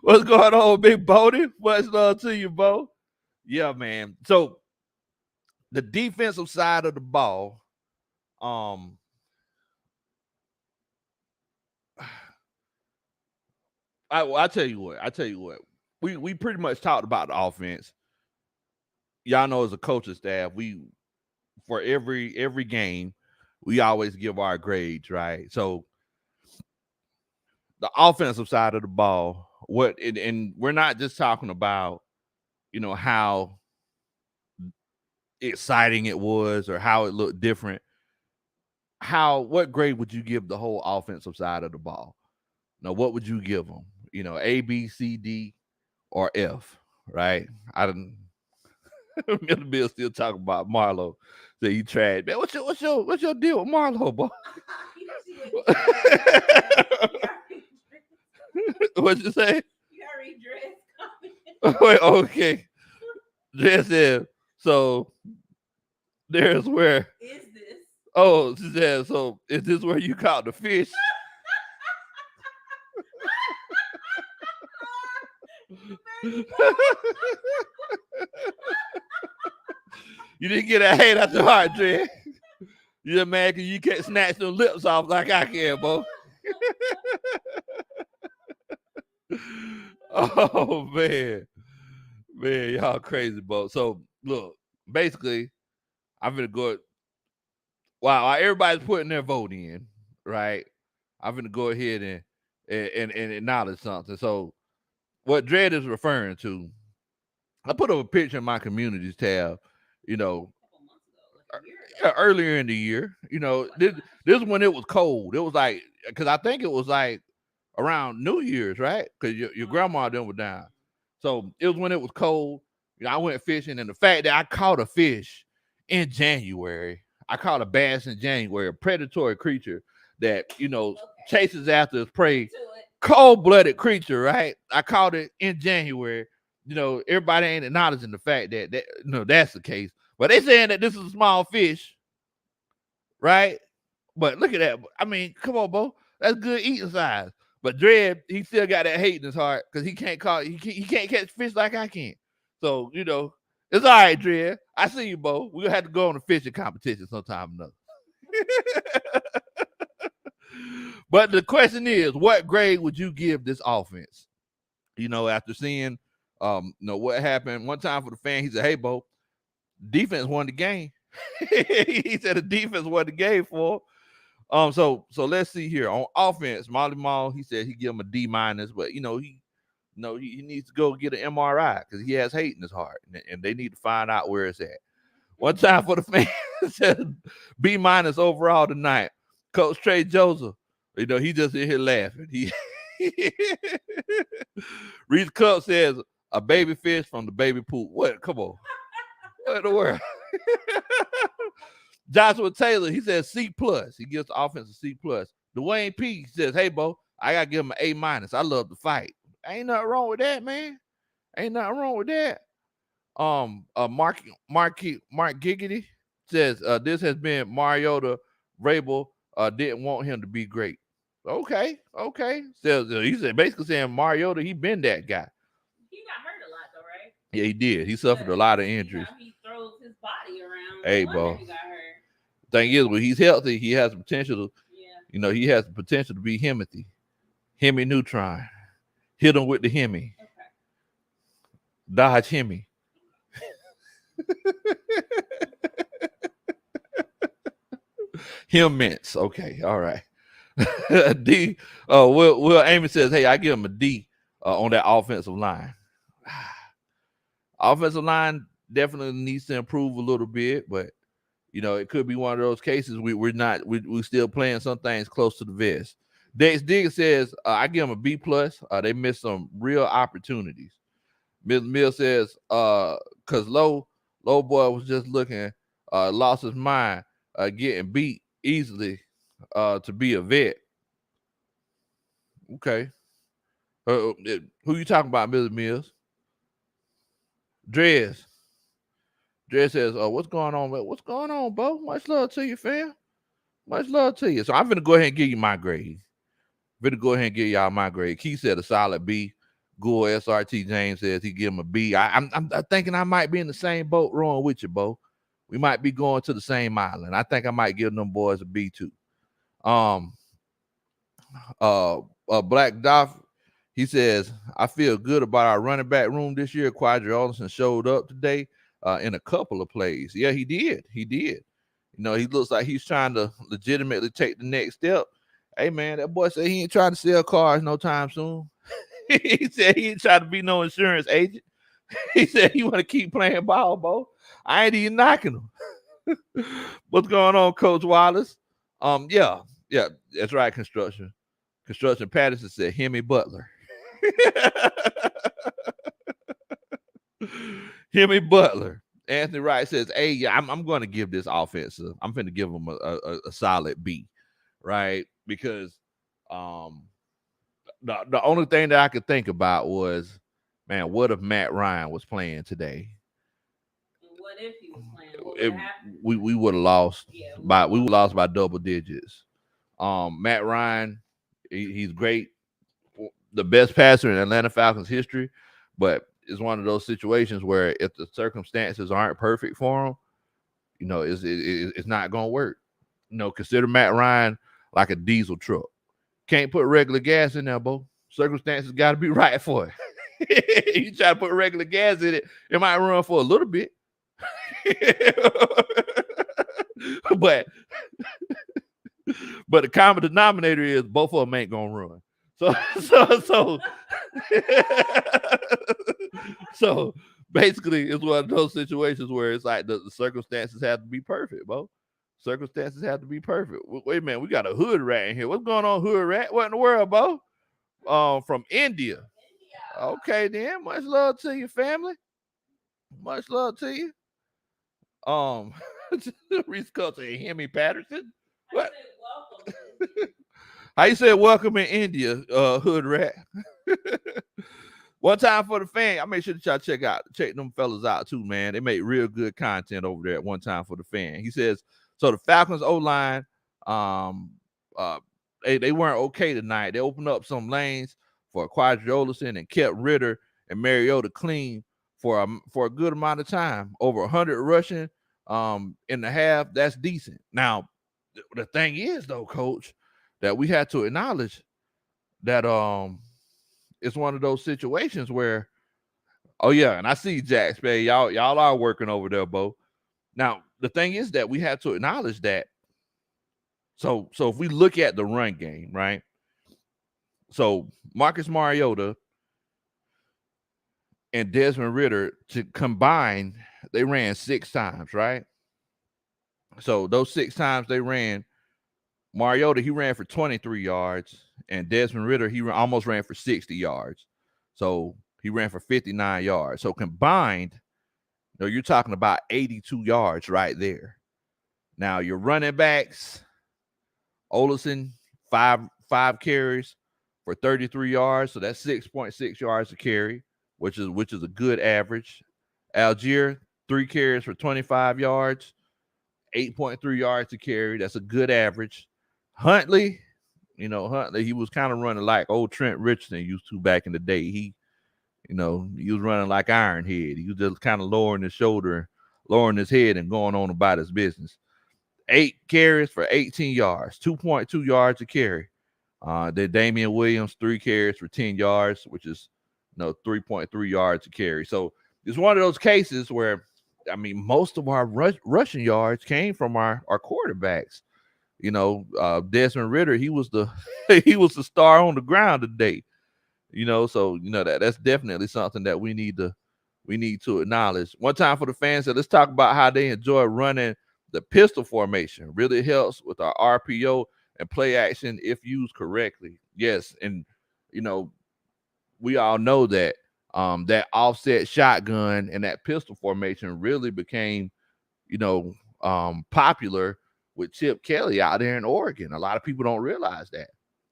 What's going on, Big Bodie? What's love to you, Bo? Yeah, man. So the defensive side of the ball, I tell you what. We pretty much talked about the offense. Y'all know, as a coaching staff, we for every game, we always give our grades, right? So the offensive side of the ball, and we're not just talking about, how exciting it was or how it looked different. what grade would you give the whole offensive side of the ball? Now, what would you give them? A, B, C, D, or F, right? I didn't. Mr. Bill still talking about Marlo. So he tried. Man, what's your deal with Marlo, boy? What'd you say? You already dressed. Wait, okay. Dress said, so there's where. Is this? Oh, she said, so is this where you caught the fish? You didn't get that hate out the heart, Dre. You just mad because you can't snatch them lips off like I can, bro. Oh, man. Man, y'all crazy, bro. So, look, basically, I'm going to go. Wow, everybody's putting their vote in, right? I'm going to go ahead and acknowledge something. So, what Dredd is referring to, I put up a picture in my communities tab, earlier in the year. This when it was cold. It was like, because I think it was like around New Year's, right? Because your grandma then was down. So it was when it was cold. I went fishing, and the fact that I caught a fish in January, I caught a bass in January, a predatory creature that chases after its prey, cold-blooded creature, right? I caught it in January. Everybody ain't acknowledging the fact that that's the case. But they saying that this is a small fish, right? But look at that. I mean, come on, Bo. That's good eating size. But Dredd, he still got that hate in his heart because he can't catch fish like I can. So, it's all right, Dredd. I see you, Bo. We'll have to go on a fishing competition sometime or another. But the question is, what grade would you give this offense? After seeing what happened one time for the fan, he said, hey, Bo, defense won the game. He said the defense won the game for him. So let's see here. On offense, Molly Mall, he said he give him a D-, but he needs to go get an MRI because he has hate in his heart, and they need to find out where it's at. One time for the fans, said B- overall tonight. Coach Trey Joseph, he just in here laughing. Reese Cup says a baby fish from the baby pool. What? Come on. What in the world? Joshua Taylor, he says C+. He gives the offense a C+. Dwayne P says, hey, Bo, I got to give him an A-. I love to fight. Ain't nothing wrong with that, man. Ain't nothing wrong with that. Mark Giggity says, this has been Mariota. Rabel didn't want him to be great. Okay. Says, he said, basically saying Mariota, he been that guy. He got hurt a lot, though, right? Yeah, he did. He suffered a lot of injuries. He throws his body around. Hey, bro. He got hurt. Thing is, when he's healthy, he has the potential to, he has the potential to be Himothy. Hemi Neutron. Hit him with the Hemi. Okay. Dodge Hemi. Him mints. Okay, all right. D. Will Amy says, hey, I give him a D on that offensive line. Offensive line definitely needs to improve a little bit, but it could be one of those cases we're still playing some things close to the vest. Dex Digger says, I give him a B+. They missed some real opportunities. Ms. Mill says, because low boy was just looking, lost his mind, getting beat easily to be a vet. Okay. Who you talking about, Ms. Mills? Drez says, what's going on, man? What's going on, Bo? Much love to you, fam. Much love to you. So I'm going to go ahead and give you my grade. I'm going to go ahead and give y'all my grade. Key said a solid B. Gould SRT James says he give him a B. I'm thinking I might be in the same boat rowing with you, Bo. We might be going to the same island. I think I might give them boys a B too. Black Doff, he says, I feel good about our running back room this year. Quadri Olsen showed up today in a couple of plays. Yeah, he did. He looks like he's trying to legitimately take the next step. Hey, man, that boy said he ain't trying to sell cars no time soon. He said he ain't trying to be no insurance agent. He said he want to keep playing ball, Bo. I ain't even knocking him. What's going on, Coach Wallace? Yeah, that's right. Construction Patterson said Hemi Butler. Hemi Butler. Anthony Wright says, "Hey, yeah, I'm going to give this offensive. I'm going to give them a solid B, right? Because the only thing that I could think about was, man, what if Matt Ryan was playing today? What if he was playing? What would happen? We would have lost. Yeah, we would lost by double digits. Matt Ryan, he's great, the best passer in Atlanta Falcons history, but it's one of those situations where if the circumstances aren't perfect for him, it's not gonna work. Consider Matt Ryan like a diesel truck. Can't put regular gas in there, Bo. Circumstances got to be right for it. You try to put regular gas in it, it might run for a little bit. but the common denominator is both of them ain't gonna run. So basically, it's one of those situations where it's like the circumstances have to be perfect, Bo. Circumstances have to be perfect. Wait a minute, we got a hood rat in here. What's going on, hood rat? What in the world, Bo? From India. Okay, then. Much love to your family. Much love to you. Reese Culture and Hemi Patterson. What? How you say welcome in India, hood rat? One time for the fan. I make sure that y'all check them fellas out too, man. They make real good content over there at One Time for the Fan. He says, so the Falcons O-line, they weren't okay tonight. They opened up some lanes for Quadriolison and kept Ritter and Mariota clean for a good amount of time. Over 100 rushing in the half. That's decent. Now, the thing is, though, Coach, that we had to acknowledge that it's one of those situations where, oh yeah, and I see Jack Spade, y'all are working over there, Bo. Now, the thing is that we have to acknowledge that. So if we look at the run game, right? So Marcus Mariota and Desmond Ritter to combine, they ran 6 times, right? So those 6 times they ran, Mariota, he ran for 23 yards, and Desmond Ritter, he almost ran for 60 yards. So he ran for 59 yards. So combined, you're talking about 82 yards right there. Now your running backs, Olsen, five carries for 33 yards. So that's 6.6 yards a carry, which is a good average. Algier, 3 carries for 25 yards, 8.3 yards a carry. That's a good average. Huntley, he was kind of running like old Trent Richardson used to back in the day. He was running like Ironhead. He was just kind of lowering his shoulder, lowering his head, and going on about his business. 8 carries for 18 yards, 2.2 yards a carry. Then Damian Williams, 3 carries for 10 yards, which is 3.3 yards a carry. So it's one of those cases where, I mean, most of our rushing yards came from our quarterbacks. Desmond Ritter, he was the the star on the ground today. So that's definitely something that we need to acknowledge. One time for the fans, let's talk about how they enjoy running the pistol formation. Really helps with our RPO and play action if used correctly. Yes, and we all know that that offset shotgun and that pistol formation really became popular with Chip Kelly out there in Oregon. A lot of people don't realize that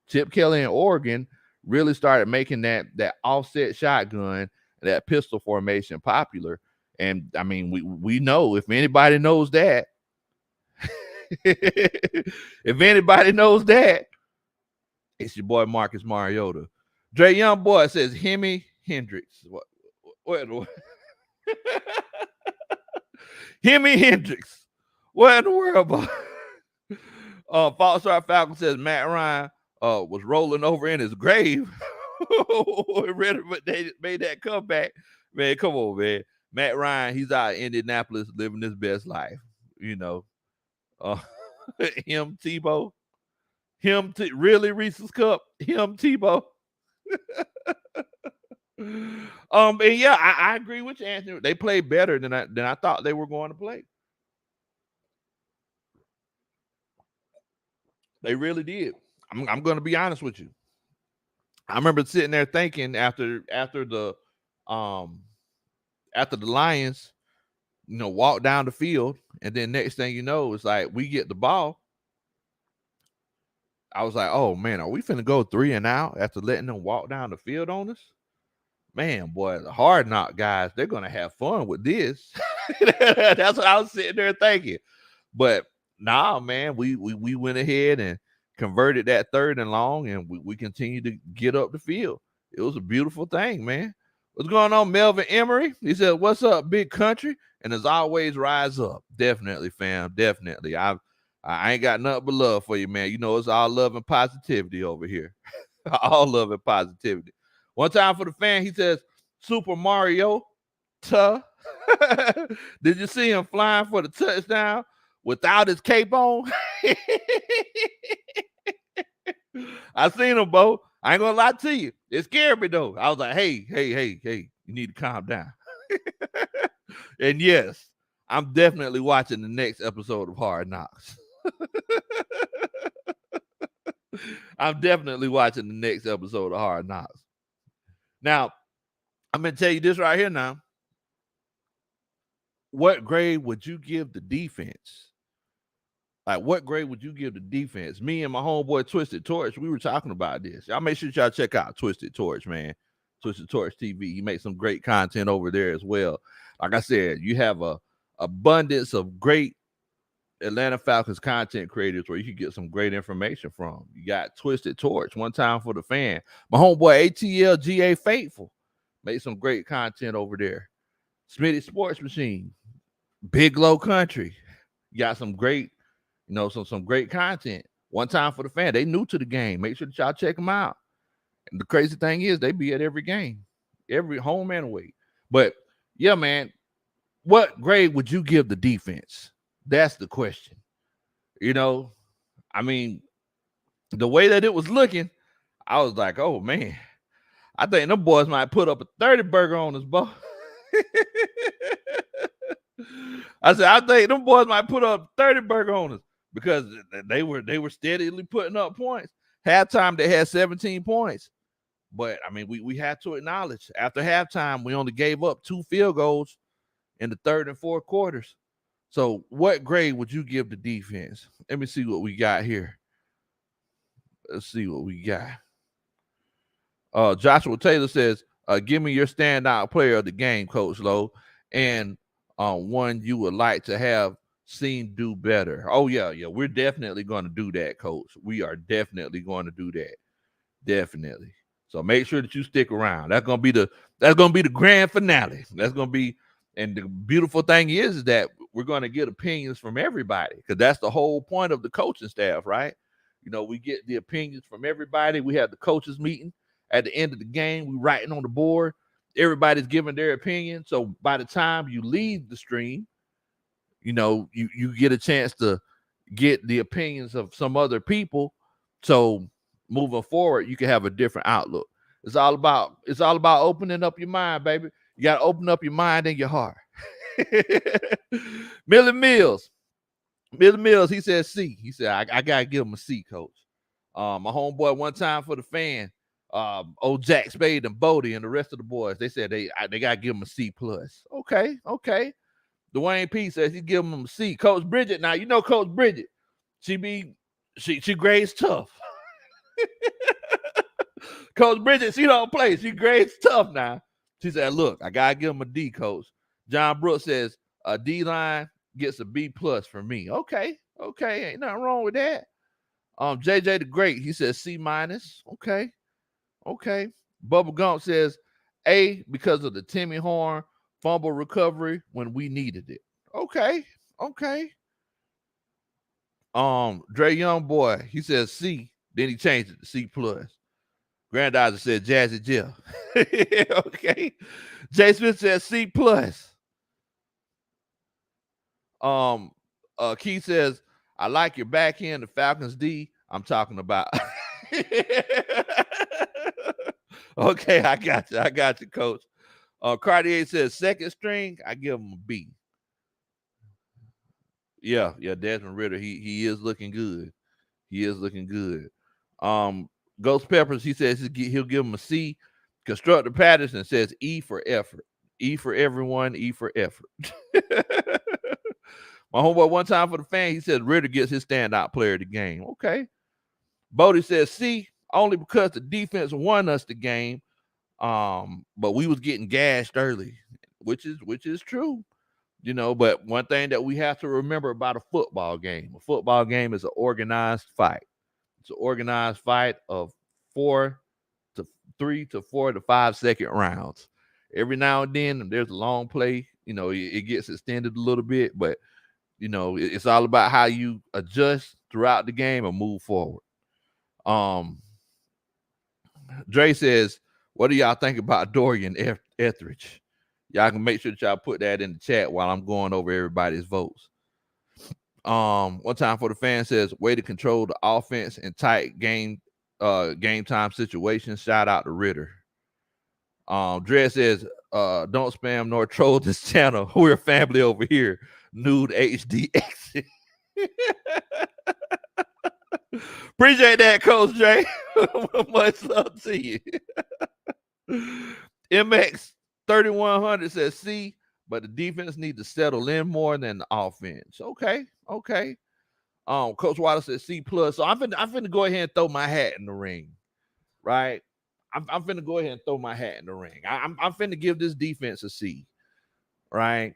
Chip Kelly in Oregon really started making that offset shotgun, that pistol formation popular. And I mean, we know, if anybody knows that, if anybody knows that, it's your boy Marcus Mariota. Dre Young Boy says Hemi Hendricks. What? Hemi Hendricks. What in the world, boy? False Start Falcon says Matt Ryan was rolling over in his grave. But they made that comeback. Man, come on, man. Matt Ryan, he's out in Indianapolis living his best life. Him, Tebow. Really Reese's Cup. Him, Tebow. And yeah, I agree with you, Anthony. They played better than I thought they were going to play. They really did. I'm going to be honest with you. I remember sitting there thinking after the Lions, walk down the field, and then next thing you know, it's like we get the ball. I was like, oh man, are we finna go 3 and out after letting them walk down the field on us? Man, boy, the hard knock guys, they're gonna have fun with this. That's what I was sitting there thinking. But nah, man, we went ahead and converted that 3rd and long, and we continued to get up the field. It was a beautiful thing, man. What's going on, Melvin Emery? He said, "What's up, big country?" And as always, rise up. Definitely, fam. Definitely. I ain't got nothing but love for you, man. It's all love and positivity over here. All love and positivity. One time for the fan, he says, Super Mario, tuh. Did you see him flying for the touchdown without his cape on? I seen him, Bo. I ain't gonna lie to you. It scared me though. I was like, hey, you need to calm down. And yes, I'm definitely watching the next episode of Hard Knocks. I'm definitely watching the next episode of Hard Knocks. Now, I'm going to tell you this right here now. What grade would you give the defense? Like, what grade would you give the defense? Me and my homeboy Twisted Torch, we were talking about this. Y'all make sure y'all check out Twisted Torch, man. Twisted Torch TV. He makes some great content over there as well. Like I said, you have a abundance of great Atlanta Falcons content creators where you can get some great information from. You got Twisted Torch, one time for the fan. My homeboy ATL GA Faithful made some great content over there. Smitty Sports Machine, Big Low Country. You got some great, some great content. One time for the fan. They new to the game. Make sure that y'all check them out. And the crazy thing is they be at every game, every home and away. But yeah, man, what grade would you give the defense? That's the question. I mean, the way that it was looking, I was like, oh man, I think them boys might put up a 30 burger on us, boy. I said, I think them boys might put up 30 burger on us because they were steadily putting up points. Halftime, they had 17 points. But I mean, we had to acknowledge after halftime, we only gave up 2 field goals in the 3rd and 4th quarters. So what grade would you give the defense? Let me see what we got here. Let's see what we got. Joshua Taylor says, give me your standout player of the game, Coach Lowe, and one you would like to have seen do better. Oh, yeah. We're definitely going to do that, Coach. We are definitely going to do that. Definitely. So make sure that you stick around. That's gonna be the grand finale. That's gonna be, and the beautiful thing is that we're gonna get opinions from everybody because that's the whole point of the coaching staff, right? We get the opinions from everybody. We have the coaches meeting at the end of the game. We writing on the board. Everybody's giving their opinion. So by the time you leave the stream, you get a chance to get the opinions of some other people. So moving forward, you can have a different outlook. It's all about opening up your mind, baby. You got to open up your mind and your heart. Millie Mills, he said C. He said, I got to give him a C, Coach. My homeboy one time for the fan, old Jack Spade and Bodie and the rest of the boys, they said they got to give him a C+. Okay. Dwayne P says he give him a C. Coach Bridget, now you know Coach Bridget, she grades tough. Coach Bridget, she don't play. She grades tough now. She said, look, I got to give him a D, Coach. John Brooks says, a D-line gets a B+ for me. Okay. Ain't nothing wrong with that. JJ the Great, he says C-. Okay. Bubba Gump says A because of the Timmy Horn fumble recovery when we needed it. Okay. Dre Young Boy, he says C. Then he changed it to C+. Grandizer said Jazzy Jeff. Okay. Jay Smith says C+. Keith says, I like your backhand, the Falcons D. I'm talking about. Okay, I got you, Coach. Cartier says second string, I give him a B. Yeah, Desmond Ridder, he is looking good. He is looking good. Ghost Peppers, he says he'll give him a C. Constructor Patterson says E for effort. E for everyone, E for effort. My homeboy, one time for the fan, he said Ritter gets his standout player of the game. Okay. Bodie says C, only because the defense won us the game. But we was getting gashed early, which is true. But one thing that we have to remember about a football game is an organized fight. It's an organized fight of 3 to 4 to 5 second rounds. Every now and then there's a long play, it gets extended a little bit, but it's all about how you adjust throughout the game and move forward. Dre says, what do y'all think about Dorian Etheridge? Y'all can make sure that y'all put that in the chat while I'm going over everybody's votes. One time for the fan says, way to control the offense in tight game time situations. Shout out to Ritter. Dre says, don't spam nor troll this channel. We're a family over here. Nude HD exit. Appreciate that, Coach Jay. Much love to you. MX 3100 says C, but the defense needs to settle in more than the offense. Okay. Coach Water says C plus. So I'm finna go ahead and throw my hat in the ring, right? I'm finna go ahead and throw my hat in the ring. I'm finna give this defense a C, right?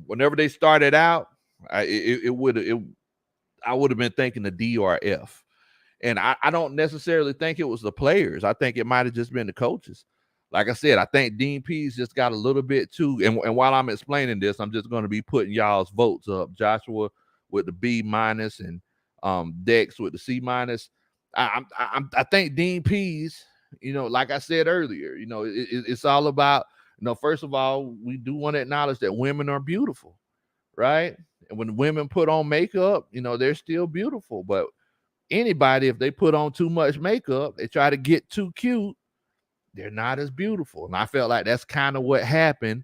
Whenever they started out, I would have been thinking a D or a F. And I don't necessarily think it was the players. I think it might have just been the coaches. Like I said, I think Dean Pease just got a little bit too. And while I'm explaining this, I'm just going to be putting y'all's votes up. Joshua with the B minus and Dex with the C minus. I think Dean Pease, like I said earlier, it's all about, first of all, we do want to acknowledge that women are beautiful, right? And when women put on makeup, they're still beautiful. But anybody, if they put on too much makeup, they try to get too cute, they're not as beautiful. And I felt like that's kind of what happened,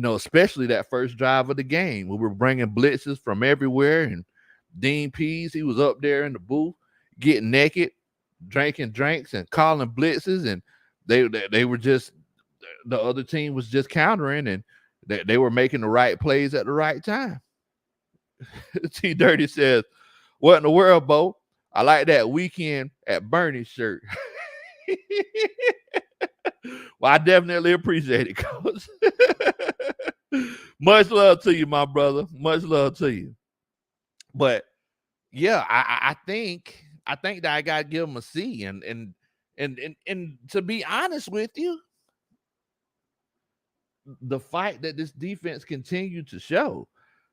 especially that first drive of the game. We were bringing blitzes from everywhere. And Dean Pease, he was up there in the booth getting naked, drinking drinks and calling blitzes. And they were just, the other team was just countering, and they were making the right plays at the right time. T Dirty says, what in the world, Bo? I like that weekend at Bernie shirt. Well, I definitely appreciate it, Coach. Much love to you, my brother. Much love to you. But yeah, I think that I gotta give him a C. And to be honest with you, the fight that this defense continued to show.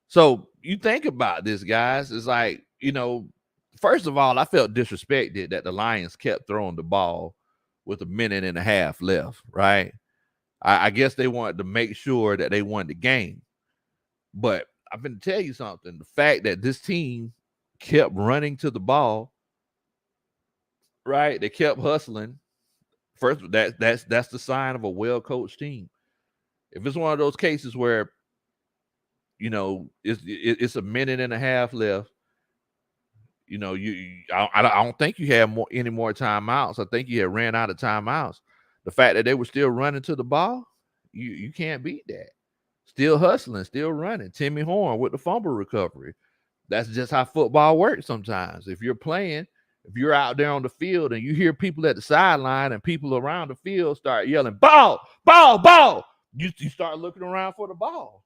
So you think about this, guys. It's like, first of all, I felt disrespected that the Lions kept throwing the ball with a minute and a half left, right? I guess they wanted to make sure that they won the game. But I'm going to tell you something. The fact that this team kept running to the ball, right? They kept hustling. First, that's the sign of a well-coached team. If it's one of those cases where, it's a minute and a half left, I don't think you had any more timeouts. I think you had ran out of timeouts. The fact that they were still running to the ball, you can't beat that. Still hustling, still running. Timmy Horn with the fumble recovery. That's just how football works sometimes. If you're out there on the field and you hear people at the sideline and people around the field start yelling, ball, ball, ball, you start looking around for the ball,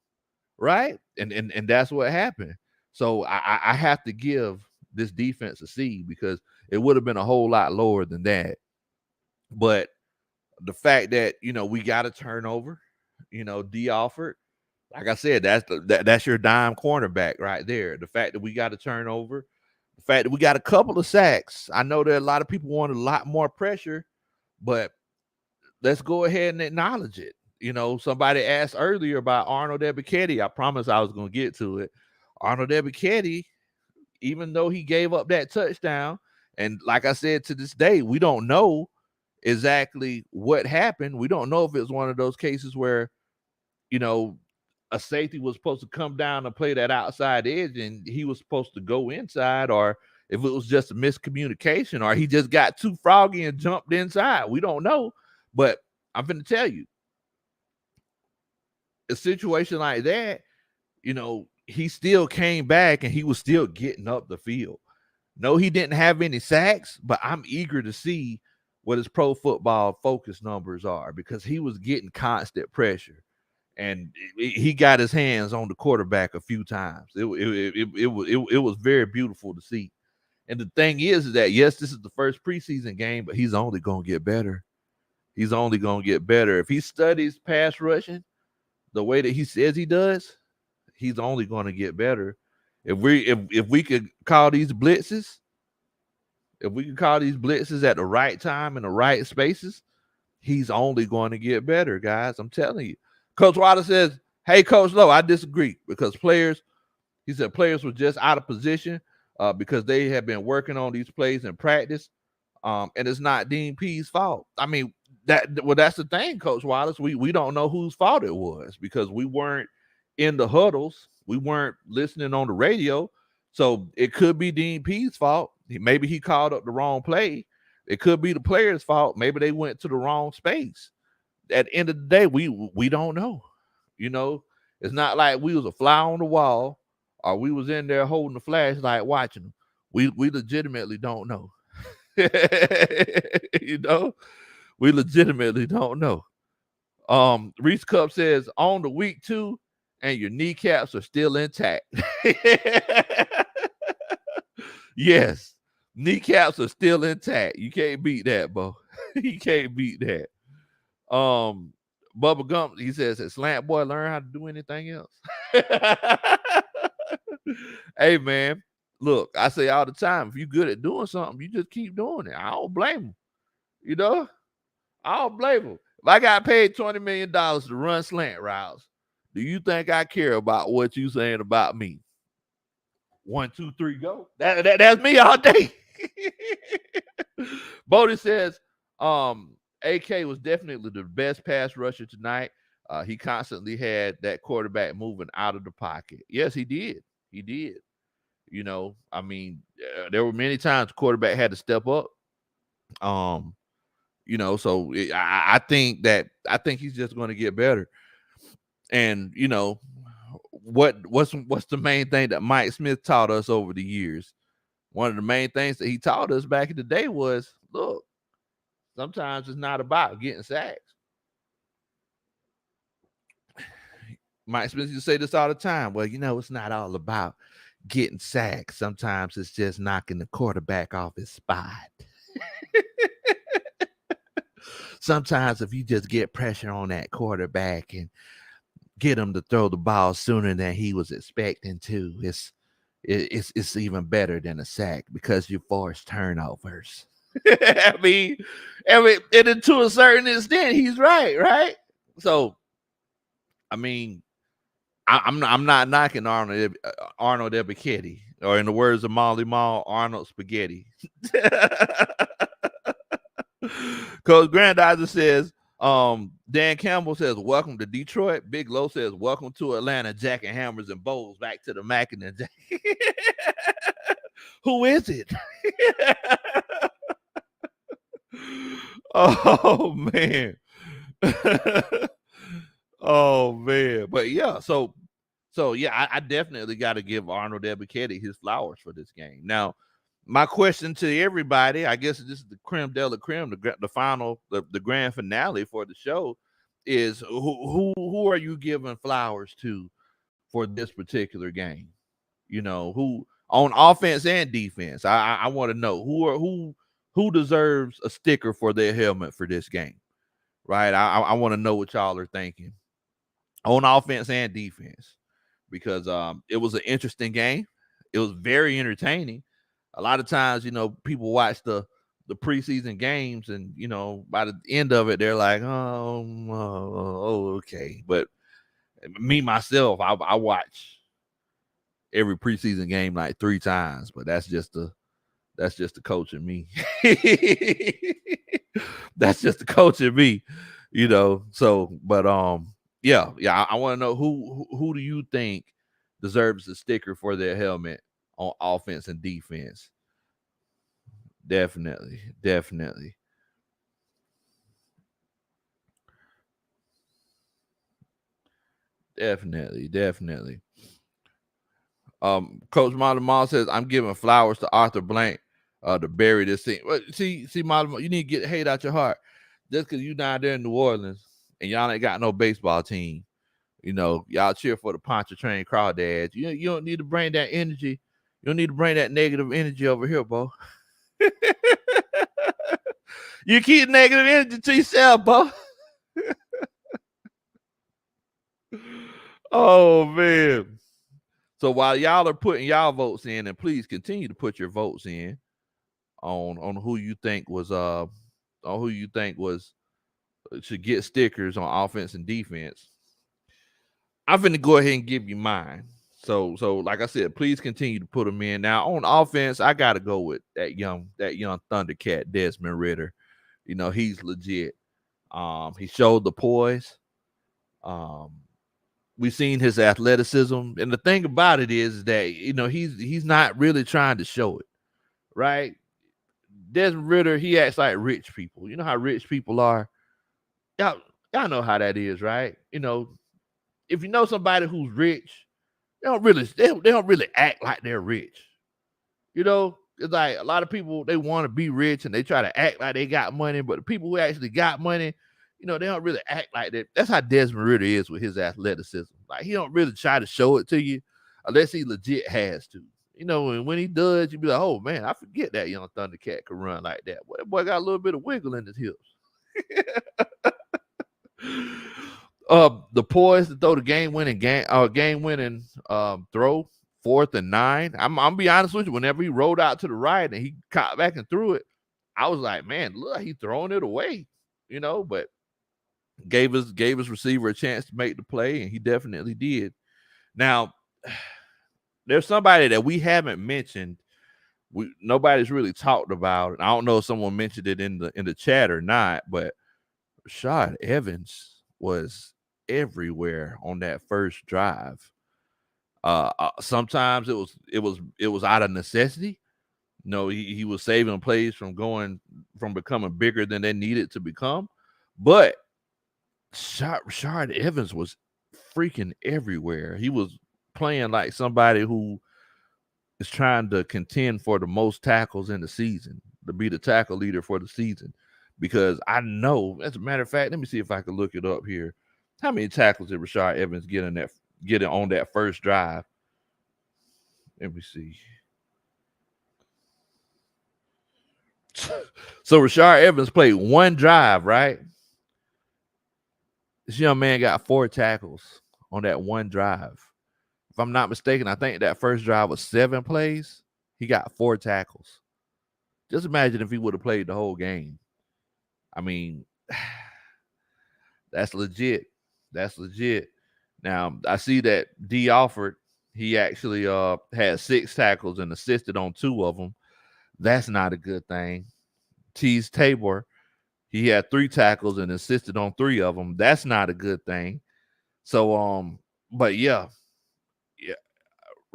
right? And that's what happened. So I have to give this defense a C because it would have been a whole lot lower than that. But the fact that, we got a turnover, D Alford, like I said, that's your dime cornerback right there. The fact that we got a turnover, the fact that we got a couple of sacks. I know that a lot of people want a lot more pressure, but let's go ahead and acknowledge it. Somebody asked earlier about Arnold Ebiketie. I promise I was going to get to it. Arnold Ebiketie, even though he gave up that touchdown, and like I said, to this day, we don't know exactly what happened. We don't know if it's one of those cases where, a safety was supposed to come down and play that outside edge and he was supposed to go inside, or if it was just a miscommunication or he just got too froggy and jumped inside. We don't know. But I'm going to tell you, a situation like that, he still came back and he was still getting up the field. No, he didn't have any sacks, but I'm eager to see what his Pro Football Focus numbers are because he was getting constant pressure. And he got his hands on the quarterback a few times. It was very beautiful to see. And the thing is that, yes, this is the first preseason game, but he's only going to get better. He's only going to get better. If he studies pass rushing the way that he says he does, he's only going to get better. If we could call these blitzes, at the right time in the right spaces, he's only going to get better, guys. I'm telling you. Coach Wilder says, hey, Coach Lowe, I disagree because players were just out of position because they have been working on these plays in practice, and it's not Dean P's fault. I mean, that's the thing, Coach Wallace. We don't know whose fault it was because we weren't in the huddles. We weren't listening on the radio. So it could be Dean P's fault. Maybe he called up the wrong play. It could be the player's fault. Maybe they went to the wrong space. At the end of the day, we don't know. It's not like we was a fly on the wall or we was in there holding the flashlight watching them. We legitimately don't know. We legitimately don't know. Reese Cup says on the week 2 and your kneecaps are still intact. Yes, kneecaps are still intact. You can't beat that, Bo. You can't beat that. Bubba Gump, he says, has Slant Boy learn how to do anything else? Hey, man, look, I say all the time, if you're good at doing something, you just keep doing it. I don't blame him. I don't blame him. If I got paid $20 million to run slant routes, do you think I care about what you saying about me? 1, 2, 3, go. That's me all day. Bodie says, AK was definitely the best pass rusher tonight. He constantly had that quarterback moving out of the pocket. Yes, he did. He did. I mean, there were many times the quarterback had to step up. So I think he's just going to get better. And what's the main thing that Mike Smith taught us over the years? One of the main things that he taught us back in the day was, look, sometimes it's not about getting sacks. Mike Smith used to say this all the time. Well, it's not all about getting sacks. Sometimes it's just knocking the quarterback off his spot. Sometimes if you just get pressure on that quarterback and get him to throw the ball sooner than he was expecting to, it's even better than a sack because you force turnovers. I mean, and to a certain extent, he's right? So, I mean, I'm not knocking Arnold Ebiketie, or in the words of Molly Mall, Arnold Spaghetti. Coach Grandizer says, Dan Campbell says, welcome to Detroit. Big Low says, welcome to Atlanta. Jack and Hammers and Bowls. Back to the Mac and the Jack. Who is it? Oh, man. Oh, man. But yeah, so yeah, I definitely got to give Arnold Ebiketie his flowers for this game. Now, my question to everybody, I guess this is the creme de la creme, the final, the grand finale for the show, is who are you giving flowers to for this particular game? Who on offense and defense? I want to know who deserves a sticker for their helmet for this game, right? I want to know what y'all are thinking on offense and defense, because it was an interesting game. It was very entertaining. A lot of times, people watch the preseason games and, by the end of it, they're like, oh, okay. But me, myself, I watch every preseason game like 3 times, but that's just the coach in me. That's just the coach in me, So, but yeah, I want to know who do you think deserves a sticker for their helmet on offense and defense? Definitely. Definitely. Definitely. Definitely. Coach Mall says, I'm giving flowers to Arthur Blank to bury this thing. Well, see, Mall, you need to get hate out your heart. Just because you down there in New Orleans and y'all ain't got no baseball team. You know, y'all cheer for the Pontchartrain Crawdads. You don't need to bring that energy. You don't need to bring that negative energy over here, Bo. You keep negative energy to yourself, Bo. Oh man. So while y'all are putting y'all votes in, and please continue to put your votes in on who you think was should get stickers on offense and defense. I'm finna go ahead and give you mine. So like I said, please continue to put them in. Now on offense, I gotta go with that young Thundercat Desmond Ritter. You know, he's legit. He showed the poise. We've seen his athleticism, and the thing about it is that he's not really trying to show it, right? Desmond Ritter, he acts like rich people. You know how rich people are. Y'all know how that is, right? You know, if you know somebody who's rich, they don't really act like they're rich. You know, it's like a lot of people, they want to be rich and they try to act like they got money, but the people who actually got money, they don't really act like that. That's how Desmond Ritter is with his athleticism. Like he don't really try to show it to you unless he legit has to. And when he does, you be like, oh man, I forget that young Thundercat could run like that. Boy, that boy got a little bit of wiggle in his hips. The poise to throw the game winning throw 4th and 9. I'm gonna be honest with you. Whenever he rolled out to the right and he caught back and threw it, I was like, man, look, he throwing it away. But gave his receiver a chance to make the play, and he definitely did. Now, there's somebody that we haven't mentioned. Nobody's really talked about, and I don't know if someone mentioned it in the chat or not, but Rashad Evans was everywhere on that first drive. Sometimes it was out of necessity. He was saving plays from becoming bigger than they needed to become. But Rashad Evans was freaking everywhere. He was playing like somebody who is trying to contend for the most tackles in the season, to be the tackle leader for the season. Because I know, as a matter of fact, let me see if I can look it up here. How many tackles did Rashad Evans get on that first drive? Let me see. So Rashad Evans played one drive, right? This young man got 4 tackles on that one drive. If I'm not mistaken, I think that first drive was 7 plays. He got 4 tackles. Just imagine if he would have played the whole game. I mean, that's legit. That's legit. Now, I see that D. Alford, he actually had 6 tackles and assisted on 2 of them. That's not a good thing. Tease Tabor, he had 3 tackles and assisted on 3 of them. That's not a good thing. So, but yeah,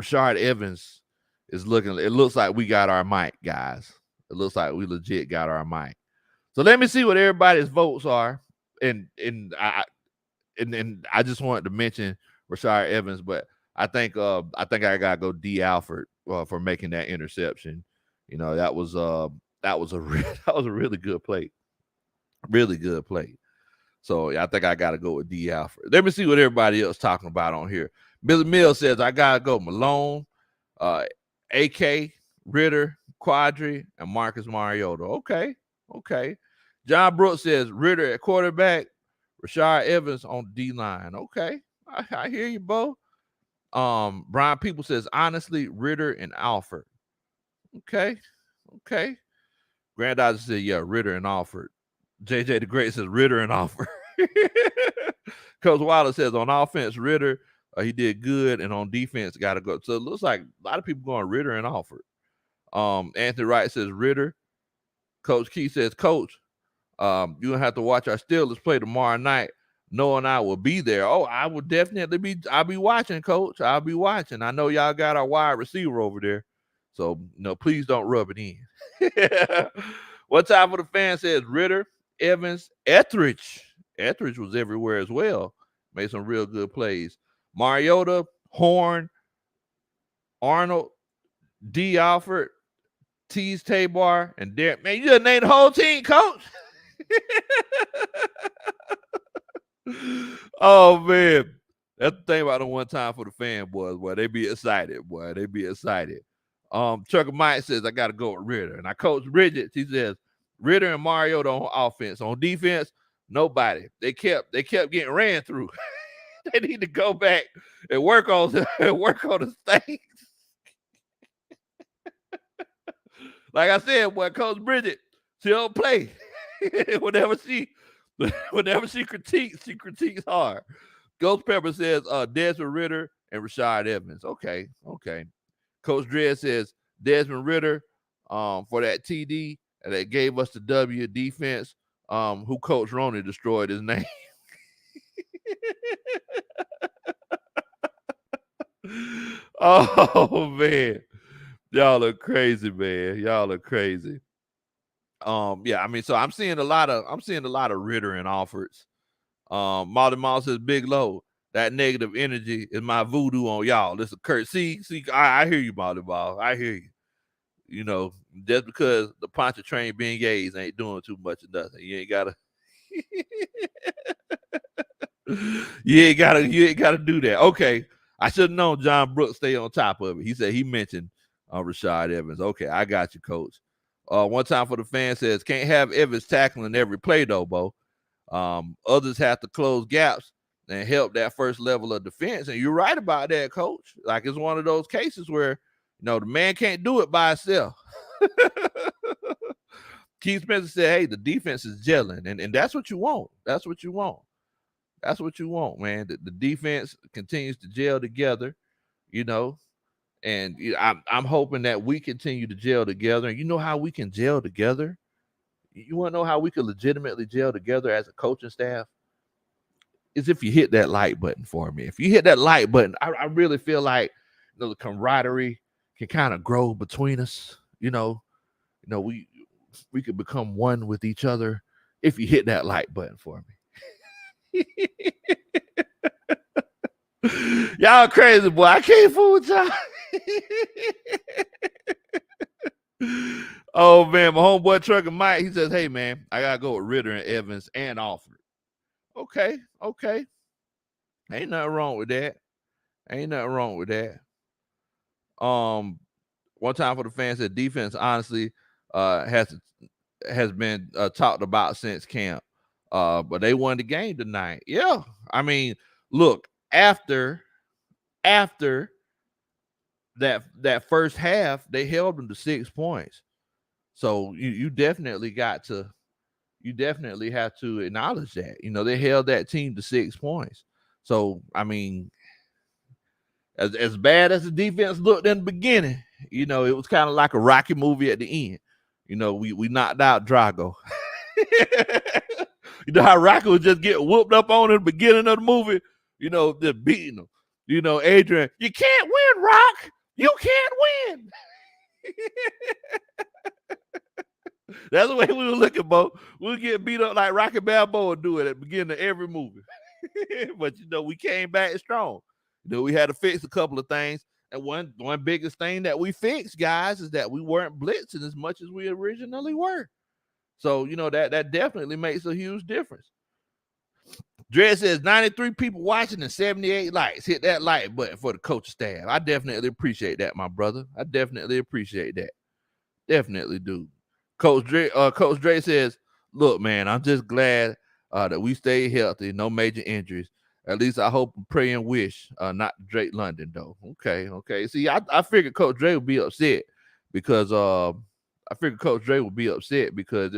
Rashad Evans is looking. It looks like we got our mic, guys. It looks like we legit got our mic. So let me see what everybody's votes are, and I just wanted to mention Rashad Evans, but I think I gotta go D. Alford for making that interception. That was a really good play. Really good play. So yeah, I think I gotta go with D. Alford. Let me see what everybody else talking about on here. Billy Mills says I gotta go Malone, AK, Ritter, Quadri, and Marcus Mariota. Okay. John Brooks says Ritter at quarterback, Rashad Evans on D-line. Okay. I hear you, Bo. Brian People says, honestly, Ritter and Alford. Okay. Granddaughter said, yeah, Ritter and Alford. JJ the Great says Ritter and Alford. Coach Wilder says on offense, Ritter, he did good, and on defense, got to go. So it looks like a lot of people going Ritter and Alford. Anthony Wright says Ritter. Coach Key says, Coach, you're going to have to watch our Steelers play tomorrow night. Noah and I will be there. Oh, I will definitely I'll be watching, Coach. I'll be watching. I know y'all got our wide receiver over there. So, please don't rub it in. One time for the fan says Ritter, Evans, Etheridge. Etheridge was everywhere as well. Made some real good plays. Mariota, Horn, Arnold, D. Alford, Tease Tabar, and Derek. Man, you just named the whole team, coach. Oh, man. That's the thing about the one time for the fanboys, boy. They be excited, boy. They be excited. Trucker Mike says, I got to go with Ritter. And I coach Bridget. She says, Ritter and Mariota on offense. On defense, nobody. They kept getting ran through. They need to go back and work on the things. Like I said, boy, Coach Bridget, she don't play. whenever she critiques hard. Ghost Pepper says Desmond Ritter and Rashad Evans. Okay. Coach Dredd says Desmond Ritter for that TD that gave us the W defense. Who Coach Roney destroyed his name. Oh man, y'all are crazy, man. Y'all are crazy. Yeah, I mean, so I'm seeing a lot of Ritter and Alfords. Molly Moss says Big Low. That negative energy is my voodoo on y'all. This is Kurt. See, I hear you, Molly Moss. I hear you. Just because the Poncha train being gays ain't doing too much of nothing. You ain't gotta you ain't gotta do that. Okay. I should have known John Brooks stay on top of it. He said he mentioned Rashad Evans. Okay, I got you, coach. One time for the fan says, can't have Evans tackling every play though, Bo. Others have to close gaps and help that first level of defense. And you're right about that, coach. Like it's one of those cases where the man can't do it by himself. Keith Spencer said, hey, the defense is gelling, and that's what you want. That's what you want. That's what you want, man. The defense continues to gel together, and I'm hoping that we continue to gel together. And you know how we can gel together? You want to know how we could legitimately gel together as a coaching staff? Is if you hit that like button for me. If you hit that like button, I really feel like the camaraderie can kind of grow between us. We could become one with each other if you hit that like button for me. Y'all crazy, boy. I can't fool with y'all. Oh man, my homeboy Trucker Mike, he says, hey man, I gotta go with Ritter and Evans and Alford. Okay. Ain't nothing wrong with that. One time for the fans said defense honestly has been talked about since camp. But they won the game tonight. Yeah. I mean, look, after that first half, they held them to 6 points. So you definitely have to acknowledge that. They held that team to 6 points. So I mean, as bad as the defense looked in the beginning, it was kind of like a Rocky movie at the end. We knocked out Drago. You know how Rocky would just get whooped up on in the beginning of the movie, just beating him. Adrian, you can't win, Rock. You can't win. That's the way we were looking, Bo. We'll get beat up like Rocky Balboa do it at the beginning of every movie. But we came back strong. We had to fix a couple of things. And one biggest thing that we fixed, guys, is that we weren't blitzing as much as we originally were. So, that definitely makes a huge difference. Dredd says 93 people watching and 78 likes. Hit that like button for the coach staff. I definitely appreciate that, my brother. I definitely appreciate that. Definitely do. Coach Dre says, look, man, I'm just glad that we stay healthy, no major injuries. At least I hope and pray and wish not Drake London, though. Okay. See, I figured Coach Dre would be upset because it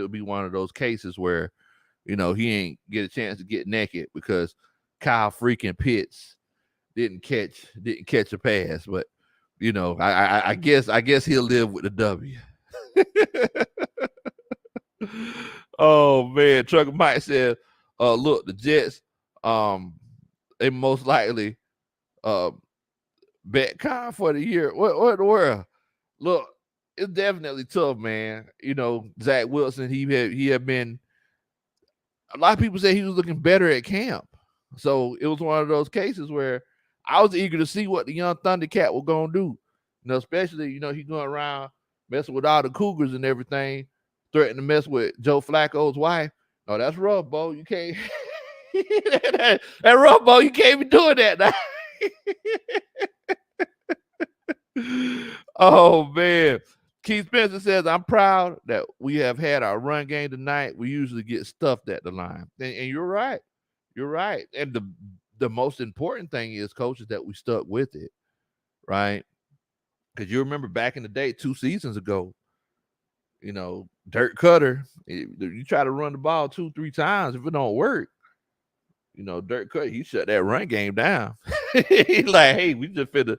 would be one of those cases where, he ain't get a chance to get naked because Kyle freaking Pitts didn't catch a pass. But, I guess he'll live with the W. Oh man, Trucker Mike said, look, the Jets, they most likely bet Kyle for the year. What in the world? look, it's definitely tough, man. Zach Wilson, he had been. A lot of people say he was looking better at camp, so it was one of those cases where I was eager to see what the young Thundercat was gonna do. Especially he going around messing with all the Cougars and everything, threatening to mess with Joe Flacco's wife. No, that's rough, Bo. You can't. that rough, Bo. You can't be doing that now. Oh man. Keith Spencer says, I'm proud that we have had our run game tonight. We usually get stuffed at the line. And you're right. You're right. And the most important thing is, coach, is that we stuck with it, right? Because you remember back in the day, 2 seasons ago, Dirk Cutter, you try to run the ball 2-3 times. If it don't work, Dirk Cutter, he shut that run game down. He's like, hey, we just finna